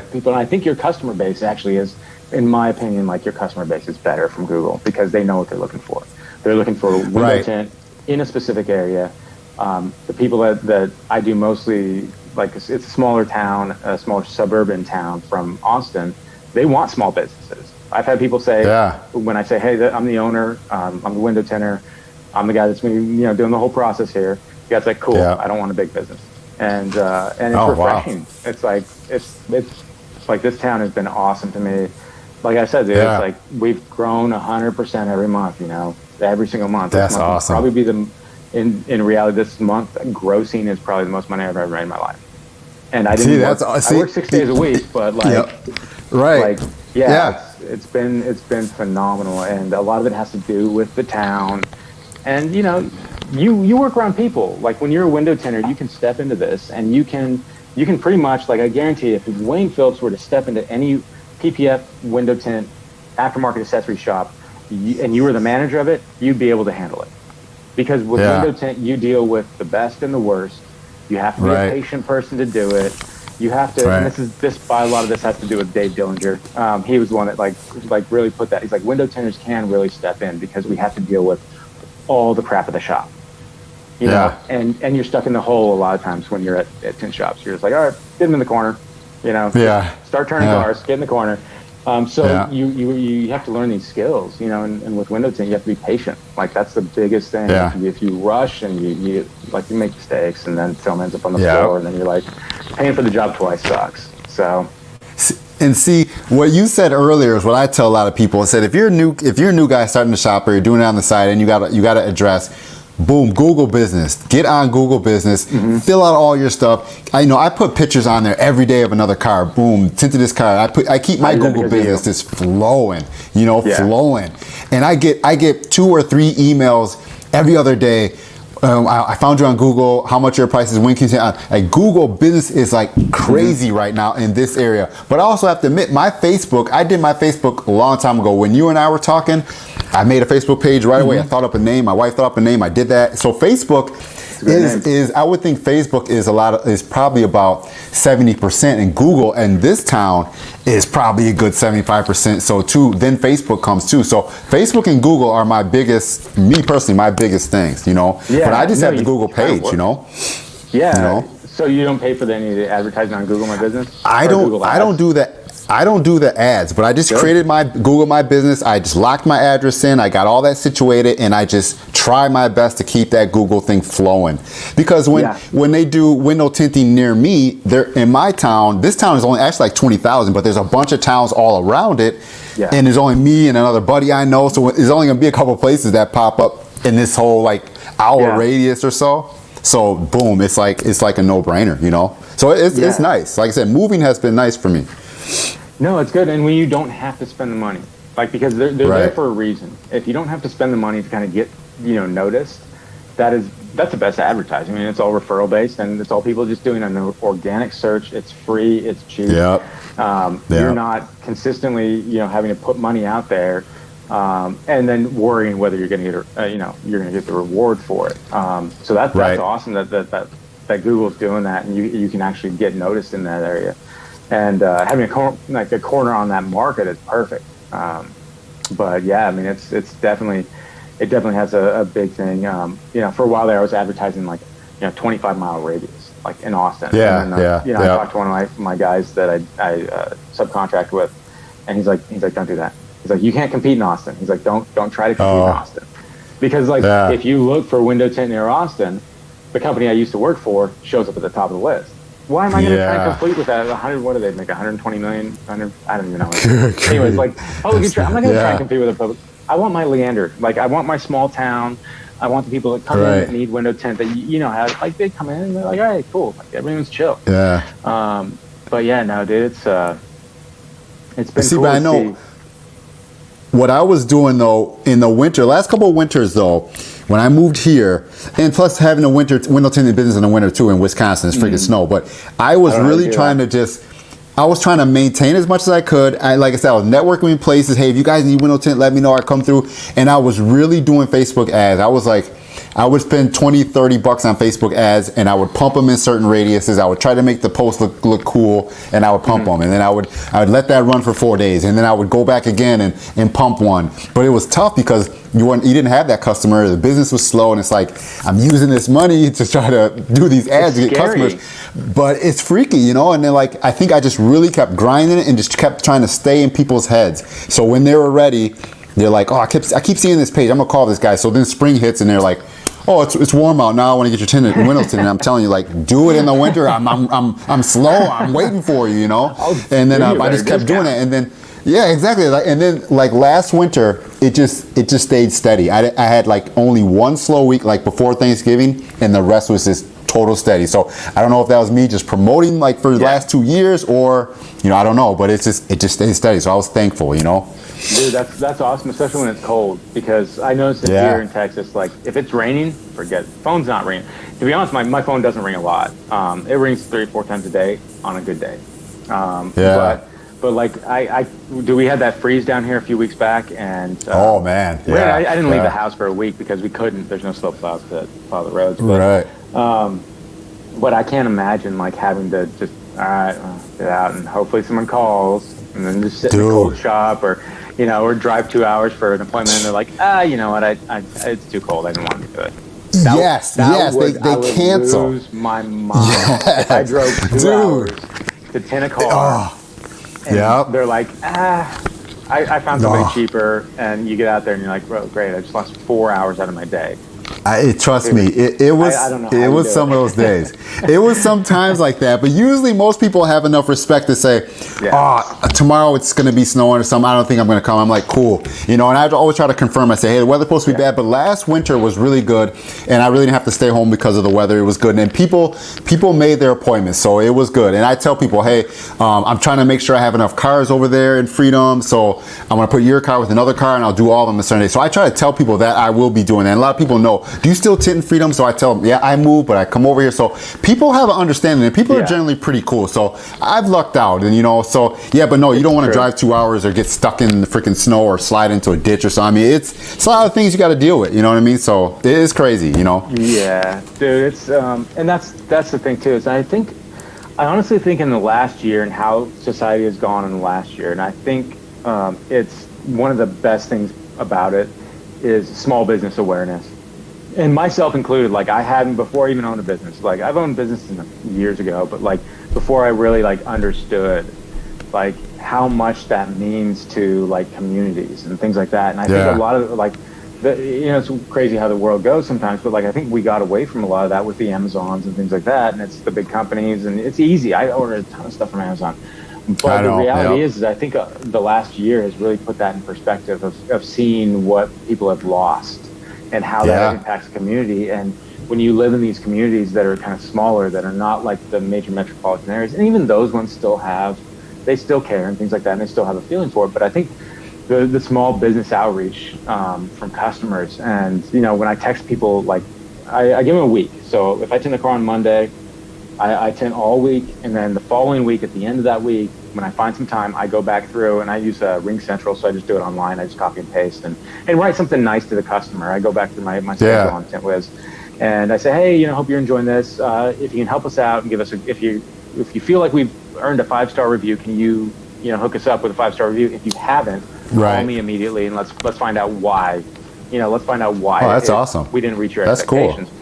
[SPEAKER 2] people. And I think your customer base actually is, in my opinion, like your customer base is better from Google because they know what they're looking for. They're looking for window tint in a specific area. The people that I do mostly, like it's a smaller town, a smaller suburban town from Austin. They want small businesses. I've had people say, when I say, "Hey, I'm the owner, I'm the window tinter, I'm the guy that's been doing the whole process here." The guy's like, "Cool, I don't want a big business," and it's refreshing. Wow. It's like this town has been awesome to me. Like I said, dude, it's like we've grown 100% every month. Every single month.
[SPEAKER 1] That's awesome.
[SPEAKER 2] Probably be in reality, this month grossing is probably the most money I've ever made in my life. And I didn't I work 6 days a week, but like, it's been phenomenal, and a lot of it has to do with the town. And you work around people. Like when you're a window tinter, you can step into this, and you can pretty much, like I guarantee you, if Wayne Phillips were to step into any PPF window tint aftermarket accessory shop, and you were the manager of it, you'd be able to handle it. Because with window tint, you deal with the best and the worst. You have to be a patient person to do it. You have to. And a lot of this has to do with Dave Dillinger. He was the one that like really put that. He's like, window tinters can really step in because we have to deal with all the crap of the shop. You know, and you're stuck in the hole a lot of times when you're at tint shops. You're just like, all right, get them in the corner. Start turning cars, get in the corner. You have to learn these skills, and with window tint, you have to be patient. Like that's the biggest thing. If you rush and you make mistakes, and then film ends up on the floor, and then you're like, paying for the job twice sucks. So.
[SPEAKER 1] And see, what you said earlier is what I tell a lot of people. I said if you're a new guy starting to shop, or you're doing it on the side, and you got to address. Boom, Google Business. Get on Google Business. Fill out all your stuff. I put pictures on there every day of another car. Boom, tinted this car. I keep my Google Business just flowing, flowing. And I get 2 or 3 emails every other day. I found you on Google. How much your price is? When can you like Google Business is like crazy right now in this area. But I also have to admit, I did my Facebook a long time ago. When you and I were talking, I made a Facebook page right away. I thought up a name. My wife thought up a name. I did that. So Facebook is I would think Facebook is probably about 70%, and Google and this town is probably a good 75%. So then Facebook comes too. So Facebook and Google are my biggest things, But I just have the Google page,
[SPEAKER 2] So you don't pay for any of the advertising on Google My Business?
[SPEAKER 1] I don't do that. I don't do the ads, but I just created my Google My Business. I just locked my address in. I got all that situated, and I just try my best to keep that Google thing flowing. Because when they do window tinting near me, they're in my town. This town is only actually like 20,000, but there's a bunch of towns all around it, and there's only me and another buddy I know. So there's only gonna be a couple places that pop up in this whole like hour radius or so. So boom, it's like a no-brainer, So it's nice. Like I said, moving has been nice for me.
[SPEAKER 2] No, it's good. And when you don't have to spend the money, because they're there for a reason. If you don't have to spend the money to kind of get, noticed, that's the best advertising. I mean, it's all referral based, and it's all people just doing an organic search. It's free. It's cheap. You're not consistently, having to put money out there, and then worrying whether you're going to get, you're going to get the reward for it. So that's awesome. that Google's doing that, and you can actually get noticed in that area. And having a corner on that market is perfect. But yeah, I mean, it definitely has a big thing. For a while there, I was advertising 25-mile radius, like in Austin.
[SPEAKER 1] Yeah,
[SPEAKER 2] and then, I talked to one of my guys that I subcontract with, and he's like, don't do that. He's like, you can't compete in Austin. He's like, don't try to compete in Austin, because if you look for window tint near Austin, the company I used to work for shows up at the top of the list. Why am I going to try and complete with that? 100? What do they make? 120 million? 100? I don't even know. Anyways, I'm not going to try and compete with a public. I want my Leander. I want my small town. I want the people that come in that need window tint that have they come in and they're like, all right, cool. Everyone's chill.
[SPEAKER 1] Yeah.
[SPEAKER 2] But yeah, no, dude, it's been cool.
[SPEAKER 1] But I know what I was doing though in the winter, last couple of winters though, when I moved here, and plus having a window tinting business in the winter too in Wisconsin, it's freaking snow. But I was really trying to maintain as much as I could. Like I said, I was networking in places. Hey, if you guys need window tint, let me know. I come through. And I was really doing Facebook ads. I would spend $20-$30 on Facebook ads, and I would pump them in certain radiuses. I would try to make the post look cool, and I would pump them. And then I would let that run for 4 days, and then I would go back again and pump one. But it was tough because you didn't have that customer. The business was slow, and it's like, I'm using this money to try to do these ads to get customers. But it's freaky, And then I think I just really kept grinding it and just kept trying to stay in people's heads. So when they were ready, they're like, oh, I keep seeing this page. I'm gonna call this guy. So then spring hits, and they're like, oh, it's warm out now. I want to get your window tint. And I'm telling you, do it in the winter. I'm slow. I'm waiting for you, And then I just kept doing it. And then, yeah, exactly. And then last winter, it just stayed steady. I had only one slow week before Thanksgiving, and the rest was just total steady. So I don't know if that was me just promoting for the last 2 years, or I don't know. But it just stayed steady. So I was thankful,
[SPEAKER 2] Dude, that's awesome, especially when it's cold, because I noticed that here in Texas, if it's raining, forget it. Phone's not ringing. To be honest, my phone doesn't ring a lot. It rings 3-4 times a day on a good day. But we had that freeze down here a few weeks back, and
[SPEAKER 1] oh man,
[SPEAKER 2] I didn't leave the house for a week because we couldn't. There's no slow plows to plow the roads. But, but I can't imagine having to just get out and hopefully someone calls, and then just sit in the cold shop or drive 2 hours for an appointment, and they're like, you know what, it's too cold. I didn't want to do it. They cancel. Lose my mind if I drove 2 hours to tint a car. And they're like, I found somebody cheaper, and you get out there and you're like, bro, great, I just lost 4 hours out of my day.
[SPEAKER 1] Trust me, it was some of those days. It was sometimes like that, but usually most people have enough respect to say, tomorrow it's going to be snowing or something. I don't think I'm going to come. I'm like, cool. And I always try to confirm. I say, hey, the weather's supposed to be bad, but last winter was really good, and I really didn't have to stay home because of the weather. It was good, and people made their appointments, so it was good. And I tell people, hey, I'm trying to make sure I have enough cars over there in Freedom, so I'm going to put your car with another car, and I'll do all of them a certain day. So I try to tell people that I will be doing that, and a lot of people know, do you still tint in Freedom? So I tell them, yeah, I moved, but I come over here. So people have an understanding, and people are generally pretty cool. So I've lucked out, and but no, you don't want to drive 2 hours or get stuck in the freaking snow or slide into a ditch or something. I mean, it's a lot of things you got to deal with. You know what I mean? So it is crazy.
[SPEAKER 2] Yeah, dude. It's and that's the thing too. Is I honestly think in the last year and how society has gone in the last year, and I think it's one of the best things about it is small business awareness. And myself included, I hadn't, before I even owned a business, I've owned businesses years ago, but before I really understood how much that means to communities and things like that. And I think a lot of it's crazy how the world goes sometimes, but I think we got away from a lot of that with the Amazons and things like that. And it's the big companies, and it's easy. I order a ton of stuff from Amazon. But the reality is I think the last year has really put that in perspective of seeing what people have lost and how that impacts the community. And when you live in these communities that are kind of smaller, that are not the major metropolitan areas, and even those ones they still care and things like that, and they still have a feeling for it. But I think the small business outreach from customers, and when I text people, I give them a week. So if I tint the car on Monday, I tint all week, and then the following week, at the end of that week, when I find some time, I go back through, and I use Ring Central, so I just do it online. I just copy and paste and write something nice to the customer. I go back to my schedule on TintWiz, And I say, hey, hope you're enjoying this. If you can help us out and give us, if you feel like we've earned a 5-star review, can you, hook us up with a 5-star review? If you haven't, call me immediately and let's find out why. Let's find out why.
[SPEAKER 1] Oh, that's awesome.
[SPEAKER 2] We didn't reach your
[SPEAKER 1] that's
[SPEAKER 2] expectations.
[SPEAKER 1] Cool.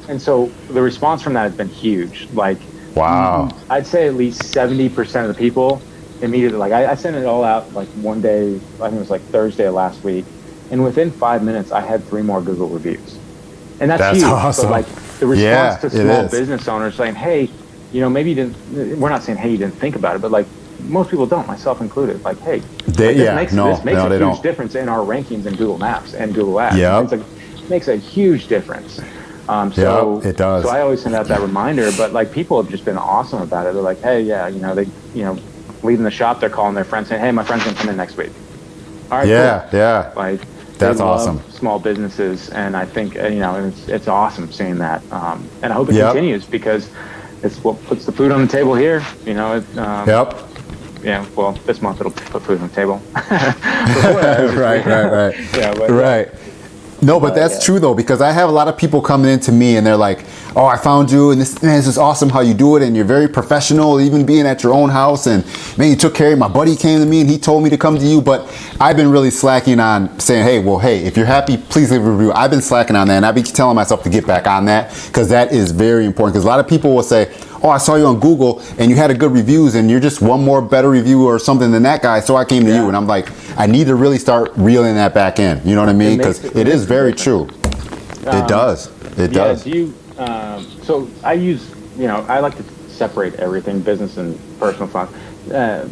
[SPEAKER 2] And so the response from that has been huge. Like,
[SPEAKER 1] wow.
[SPEAKER 2] I'd say at least 70% of the people immediately, like I sent it all out like one day, I think it was like Thursday of last week, and within 5 minutes I had 3 more Google reviews. And that's huge.
[SPEAKER 1] Awesome.
[SPEAKER 2] But like the response to small business owners saying, hey, maybe you didn't, we're not saying, hey, you didn't think about it, but like most people don't, myself included. Like, hey, this makes a huge difference in our rankings in Google Maps and Google Ads. It makes a huge difference. So
[SPEAKER 1] it does.
[SPEAKER 2] So I always send out that reminder, but like people have just been awesome about it. They're like, hey, they, leaving the shop, they're calling their friends saying, hey, my friend's gonna come in next week. All right, cool. Like,
[SPEAKER 1] that's
[SPEAKER 2] they love
[SPEAKER 1] awesome.
[SPEAKER 2] Small businesses, and I think it's awesome seeing that, and I hope it continues because it's what puts the food on the table here. Yeah. Well, this month it'll put food on the table.
[SPEAKER 1] Right. No, but that's true though, because I have a lot of people coming into me and they're like, oh, I found you and this is awesome how you do it and you're very professional, even being at your own house, and man, you took care of my buddy came to me and he told me to come to you. But I've been really slacking on saying, hey, if you're happy, please leave a review. I've been slacking on that, and I've been telling myself to get back on that because that is very important. Because a lot of people will say, oh, I saw you on Google and you had a good reviews and you're just one more better review or something than that guy, so I came to you. And I'm like, I need to really start reeling that back in. You know what I mean? Because it is very true. It does. It does.
[SPEAKER 2] Do you, so I use, I like to separate everything, business and personal fun,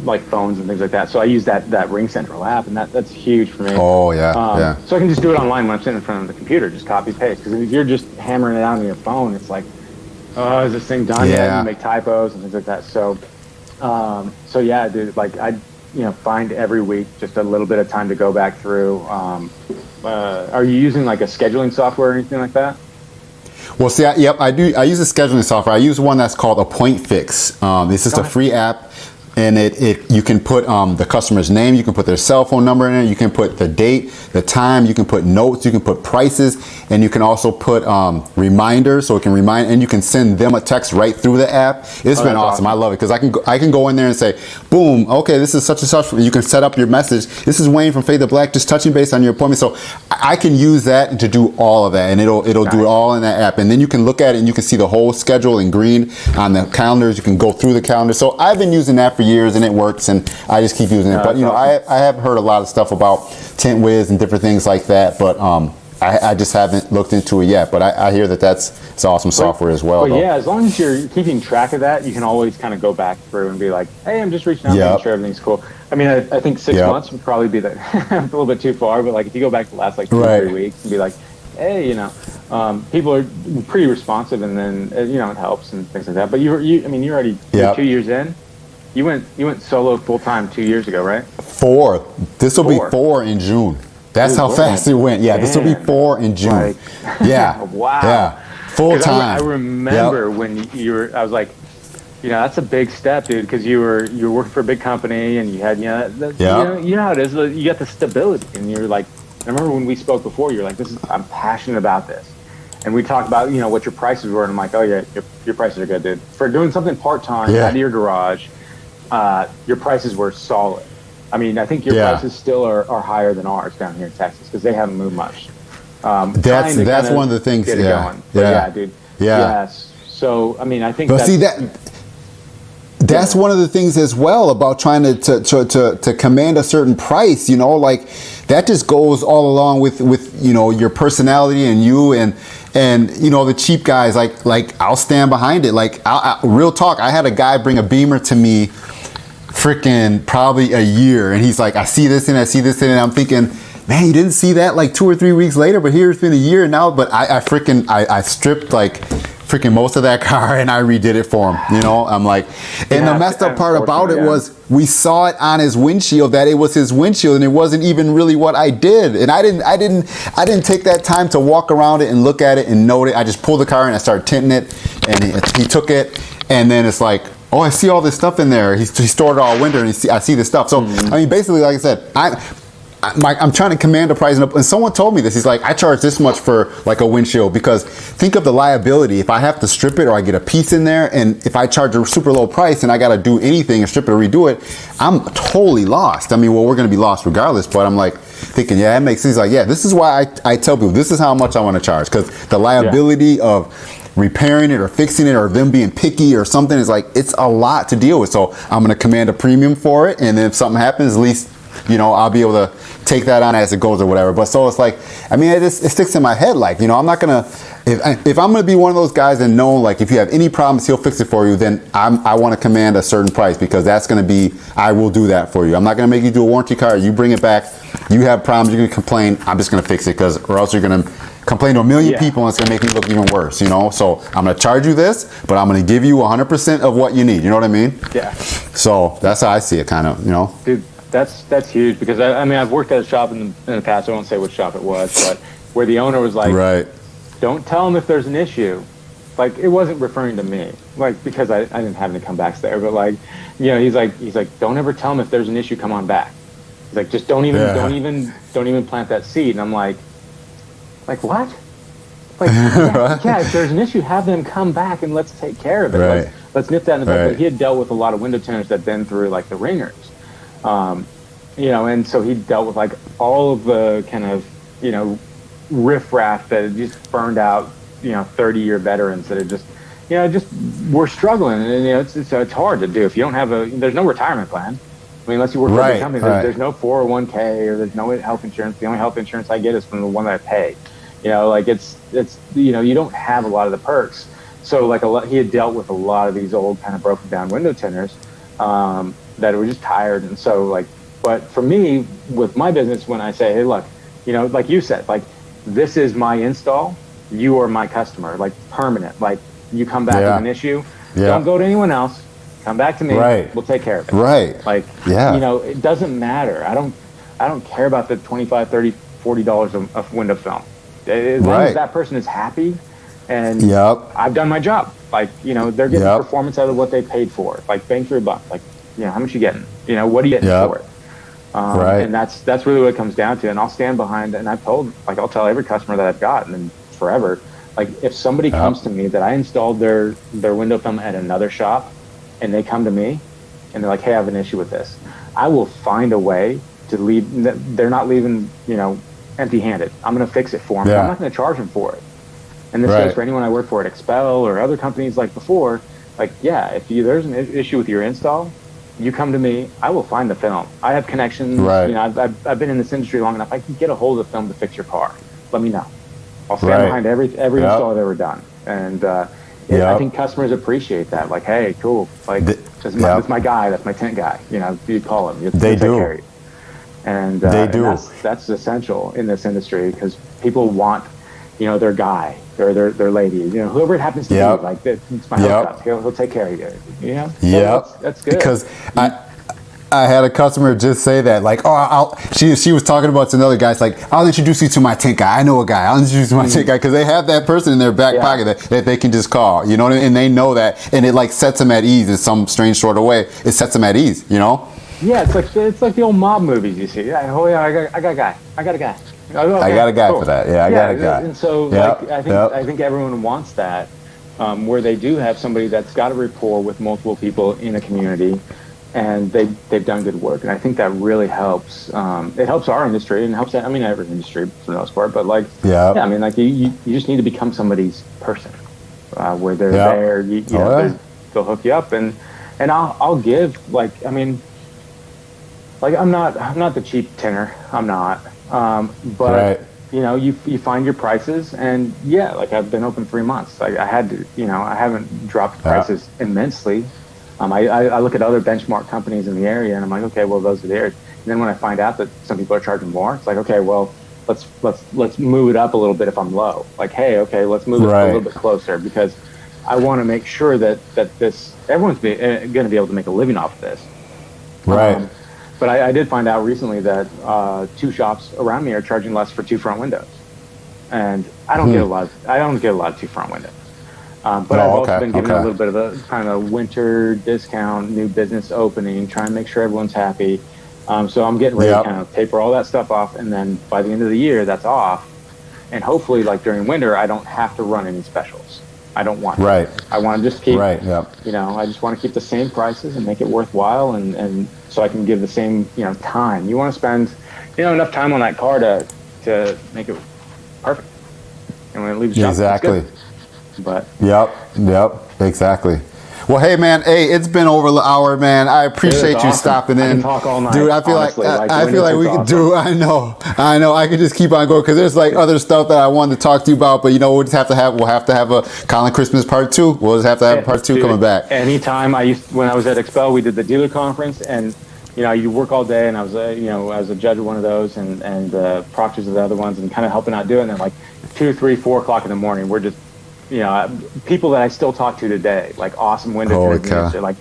[SPEAKER 2] like phones and things like that. So I use that Ring Central app, and that's huge for me.
[SPEAKER 1] Oh, yeah.
[SPEAKER 2] So I can just do it online when I'm sitting in front of the computer, just copy paste. Because if you're just hammering it out on your phone, it's like, oh, is this thing done yet? You make typos and things like that. So yeah, dude, like I, find every week just a little bit of time to go back through. Are you using like a scheduling software or anything like that?
[SPEAKER 1] Well, see, I do. I use a scheduling software. I use one that's called Appoint Fix. This is a free app. And you can put the customer's name, you can put their cell phone number in it, you can put the date, the time, you can put notes, you can put prices, and you can also put reminders, so it can remind, and you can send them a text right through the app. It's been awesome. I love it because I can go in there and say, boom, okay, this is such and such. You can set up your message. This is Wayne from Fade to Black, just touching base on your appointment. So I can use that to do all of that, and it'll do it all in that app. And then you can look at it and you can see the whole schedule in green on the calendars. You can go through the calendar. So I've been using that for years and it works, and I just keep using it. But I have heard a lot of stuff about TintWiz and different things like that, but I just haven't looked into it yet. But I hear it's awesome software as well.
[SPEAKER 2] But yeah, as long as you're keeping track of that, you can always kind of go back through and be like, hey, I'm just reaching out, making sure everything's cool. I mean, I think 6 months would probably be a little bit too far, but like if you go back to the last like 2 or 3 weeks and be like, hey, people are pretty responsive, and then it helps and things like that. But you're already 2 years in. You went solo full time 2 years ago, right? 4.
[SPEAKER 1] This will be 4 in June. That's how fast it went. Yeah, this will be 4 in June. Yeah.
[SPEAKER 2] Wow.
[SPEAKER 1] Yeah. Full time.
[SPEAKER 2] I remember when I was like, that's a big step, dude, because you were working for a big company and you had, you know how it is. You got the stability, and you're like, I remember when we spoke before, you're like, I'm passionate about this. And we talked about, what your prices were, and I'm like, oh yeah, your prices are good, dude. For doing something part-time out of your garage, your prices were solid. I mean, I think your prices still are higher than ours down here in Texas because they haven't moved much.
[SPEAKER 1] That's one of the things.
[SPEAKER 2] Get it going. But yeah, dude. Yeah. Yes. So I mean, I think.
[SPEAKER 1] But that's one of the things as well about trying to command a certain price. Like that just goes all along with your personality and you and the cheap guys. Like I'll stand behind it. Like real talk. I had a guy bring a Beamer to me. Freaking probably a year, and he's like, I see this and I see this, and I'm thinking, man, you didn't see that like 2 or 3 weeks later, but here it's been a year now. But I stripped like freaking most of that car and I redid it for him. I'm like, and the messed up part about it was we saw it on his windshield that it was his windshield, and it wasn't even really what I did. And I didn't take that time to walk around it and look at it and note it. I just pulled the car and I started tinting it, and he took it, and then it's like, oh, I see all this stuff in there. He stored it all winter, and I see this stuff. So, I mean, basically, like I said, I'm trying to command a price, and someone told me this. He's like, I charge this much for like a windshield because think of the liability. If I have to strip it or I get a piece in there, and if I charge a super low price and I got to do anything and strip it or redo it, I'm totally lost. I mean, well, we're going to be lost regardless, but I'm like thinking, yeah, that makes sense. Like, yeah, this is why I tell people this is how much I want to charge, because the liability of repairing it or fixing it or them being picky or something is like, it's a lot to deal with. So I'm going to command a premium for it, and then if something happens, at least, you know, I'll be able to take that on as it goes or whatever. But so it's like, I mean, it sticks in my head. Like, you know, I'm not gonna, if I'm gonna be one of those guys and know, like, if you have any problems, he'll fix it for you, then I want to command a certain price, because that's gonna be, I will do that for you. I'm not gonna make you do a warranty card. You bring it back, you have problems, you're gonna complain. I'm just gonna fix it, or else you're gonna complain to a million people, and it's gonna make me look even worse, you know? So I'm gonna charge you this, but I'm gonna give you 100% of what you need. You know what I mean?
[SPEAKER 2] Yeah.
[SPEAKER 1] So that's how I see it, kind of, you know?
[SPEAKER 2] Dude, that's huge, because I mean, I've worked at a shop in the past. I won't say which shop it was, but where the owner was like,
[SPEAKER 1] right,
[SPEAKER 2] don't tell him if there's an issue. Like, it wasn't referring to me, like, because I didn't have any comebacks there, but like, you know, he's like, don't ever tell him if there's an issue, come on back. He's like, just don't even plant that seed. And I'm like what? Like, yeah, if there's an issue, have them come back and let's take care of it.
[SPEAKER 1] Right.
[SPEAKER 2] Let's nip that in the bud.
[SPEAKER 1] Right.
[SPEAKER 2] But he had dealt with a lot of window tinters that been through like the ringers. You know, and so he dealt with like all of the kind of, you know, riffraff that had just burned out, you know, 30-year veterans that had just, you know, just were struggling. And, you know, it's hard to do if you don't have there's no retirement plan. I mean, unless you work for a big company, there's no 401k or there's no health insurance. The only health insurance I get is from the one that I pay. You know, like it's you know, you don't have a lot of the perks. So like he had dealt with a lot of these old kind of broken down window tinters that were just tired. And so like, but for me, with my business, when I say, hey, look, you know, like you said, like, this is my install, you are my customer, like permanent. Like, you come back with an issue, don't go to anyone else, come back to me, we'll take care of it.
[SPEAKER 1] Right.
[SPEAKER 2] Like, you know, it doesn't matter. I don't care about the $25, $30, $40 of window film. As long as that person is happy and I've done my job. Like, you know, they're getting performance out of what they paid for. Like, bang for your buck. Like, you know, how much you getting? You know, what are you getting for it? And that's really what it comes down to. And I'll stand behind, and I'll tell every customer that I've gotten and forever, like, if somebody comes to me that I installed their window film at another shop and they come to me and they're like, hey, I have an issue with this, I will find a way to leave. They're not leaving, you know, empty-handed. I'm going to fix it for them. I'm not going to charge them for it. And this goes for anyone I work for at Expel or other companies like before. Like, yeah, there's an issue with your install, you come to me, I will find the film. I have connections. You know, I've been in this industry long enough. I can get a hold of the film to fix your car. Let me know. I'll stand behind every install I've ever done. And I think customers appreciate that. Like, hey, cool. Like, that's my guy. That's my tent guy. You know, you call him. They do. And that's essential in this industry, because people want, you know, their guy or their lady, you know, whoever it happens to be. Like, it's my hookup. He'll take care of you. You know? So that's good.
[SPEAKER 1] Because I had a customer just say that, like, she was talking about another guy. It's like, I'll introduce you to my tent guy. I know a guy. I'll introduce you to my tent guy, because they have that person in their back pocket that they can just call. You know what I mean? And they know that, and it like sets them at ease in some strange sort of way. It sets them at ease. You know? Yeah,
[SPEAKER 2] it's like the old mob movies you see. I got a guy. I got a guy.
[SPEAKER 1] Okay, I got a guy for that. I got a guy.
[SPEAKER 2] And so like, I think everyone wants that, where they do have somebody that's got a rapport with multiple people in a community, and they've done good work. And I think that really helps. It helps our industry, and helps every industry for the most part. But like, I mean, like you just need to become somebody's person, where they're there. You know, they'll hook you up, and I'll give, like, I mean, like, I'm not the cheap tinner. I'm not. But you know, you find your prices, and like, I've been open 3 months. I had to, you know, I haven't dropped prices immensely. I look at other benchmark companies in the area, and I'm like, okay, well, those are theirs. And then when I find out that some people are charging more, it's like, okay, well, let's move it up a little bit if I'm low. Like, hey, okay, let's move it a little bit closer, because I want to make sure that this everyone's going to be able to make a living off of this. But I did find out recently that 2 shops around me are charging less for 2 front windows, and I don't get a lot. I don't get a lot of 2 front windows. But I've also been giving a little bit of a kind of winter discount, new business opening, trying to make sure everyone's happy. So I'm getting ready
[SPEAKER 1] Yep.
[SPEAKER 2] to kind of taper all that stuff off, and then by the end of the year, that's off. And hopefully, like during winter, I don't have to run any specials. I don't want to.
[SPEAKER 1] Right.
[SPEAKER 2] I want to just keep,
[SPEAKER 1] Right. Yep.
[SPEAKER 2] you know, I just want to keep the same prices and make it worthwhile, and so I can give the same, you know, time. You want to spend, you know, enough time on that car to make it perfect. And when it leaves,
[SPEAKER 1] Exactly.
[SPEAKER 2] it's good. But
[SPEAKER 1] Yep. Exactly. Well, hey man, it's been over the hour, man. I appreciate you
[SPEAKER 2] awesome.
[SPEAKER 1] stopping
[SPEAKER 2] I
[SPEAKER 1] in.
[SPEAKER 2] can talk all night,
[SPEAKER 1] dude. I feel
[SPEAKER 2] honestly.
[SPEAKER 1] I feel
[SPEAKER 2] Window
[SPEAKER 1] like we
[SPEAKER 2] Tint's
[SPEAKER 1] could do. I know. I could just keep on going because there's like other stuff that I wanted to talk to you about, but you know, we'll have to have a Colin Christmas part 2. We'll just have to have a part 2
[SPEAKER 2] Dude,
[SPEAKER 1] coming back.
[SPEAKER 2] Anytime when I was at Expel, we did the dealer conference, and you know, you work all day, and I was you know, as a judge of one of those, and proctors of the other ones, and kind of helping out doing it. And then like 2, 3, 4 o'clock in the morning, we're just, you know, people that I still talk to today, like awesome window tinting, like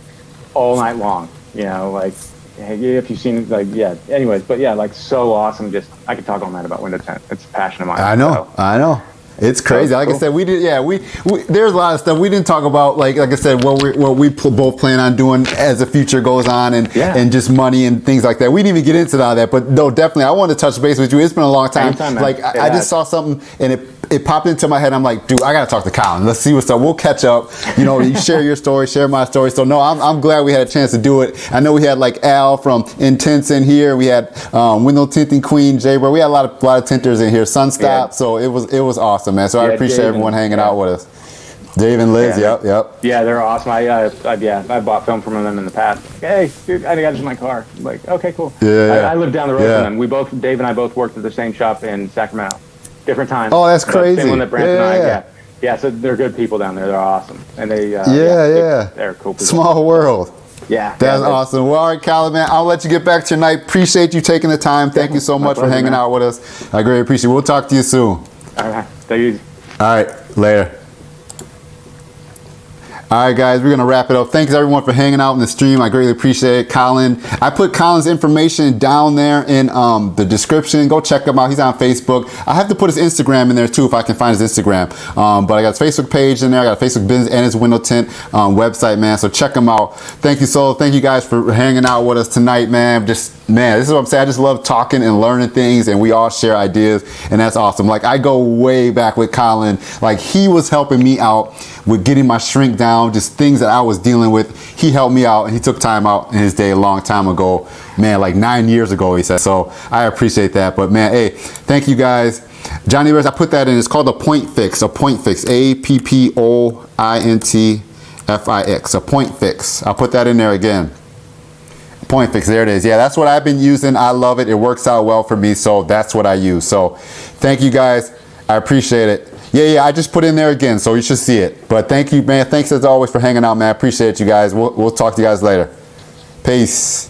[SPEAKER 2] all night long, you know, like, hey, if you've seen, like, yeah, anyways, but yeah, like so awesome. Just, I could talk all night about window tint. It's a passion of mine.
[SPEAKER 1] I know. It's crazy. Like I said, we did. Yeah, we there's a lot of stuff we didn't talk about. Like I said, what we both plan on doing as the future goes on, and just money and things like that. We didn't even get into all that, but no, definitely, I wanted to touch base with you. It's been a long time. Like I just saw something and it popped into my head. I'm like, dude, I gotta talk to Colin. Let's see what's up. We'll catch up. You know, you share your story, share my story. So no, I'm glad we had a chance to do it. I know we had like Al from Intense in here. We had Window Tinting Queen, Jay, bro. We had a lot of tinters in here. Sunstop.
[SPEAKER 2] Yeah.
[SPEAKER 1] So it was awesome, man. So I appreciate
[SPEAKER 2] Dave
[SPEAKER 1] everyone hanging out with us. Dave and Liz, yep.
[SPEAKER 2] Yeah, they're awesome. I bought film from them in the past. Hey, dude, I got this in my car. I'm like, okay, cool. I live down the road from them. Dave and I both worked at the same shop in Sacramento. Different times.
[SPEAKER 1] Oh, that's crazy.
[SPEAKER 2] Same one that Brant and I, yeah. So they're good people down there. They're awesome, and they, they're cool people.
[SPEAKER 1] Small world.
[SPEAKER 2] Yeah,
[SPEAKER 1] that's awesome. Well, all right, Colin, man, I'll let you get back to your night. Appreciate you taking the time. Thank you so much for hanging out with us. I greatly appreciate it. We'll talk to you soon.
[SPEAKER 2] All right, take it easy.
[SPEAKER 1] All right, later. All right, guys, we're going to wrap it up. Thanks, everyone, for hanging out in the stream. I greatly appreciate it. Colin, I put Colin's information down there in the description. Go check him out. He's on Facebook. I have to put his Instagram in there, too, if I can find his Instagram. But I got his Facebook page in there. I got a Facebook business and his Window Tint website, man. So check him out. Thank you guys for hanging out with us tonight, man. Man, this is what I'm saying. I just love talking and learning things, and we all share ideas, and that's awesome. Like, I go way back with Colin. Like, he was helping me out with getting my shrink down, just things that I was dealing with. He helped me out, and he took time out in his day a long time ago. Man, like 9 years ago, he said. So I appreciate that. But, man, hey, thank you guys. Johnny Bears, I put that in. It's called a point fix. A point fix. APPOINTFIX. A point fix. I'll put that in there again. Point fix, there it is. Yeah, that's what I've been using. I love it. It works out well for me, so that's what I use. So thank you guys. I appreciate it. Yeah, I just put in there again, so you should see it. But thank you, man. Thanks as always for hanging out, man. I appreciate you guys. We'll talk to you guys later. Peace.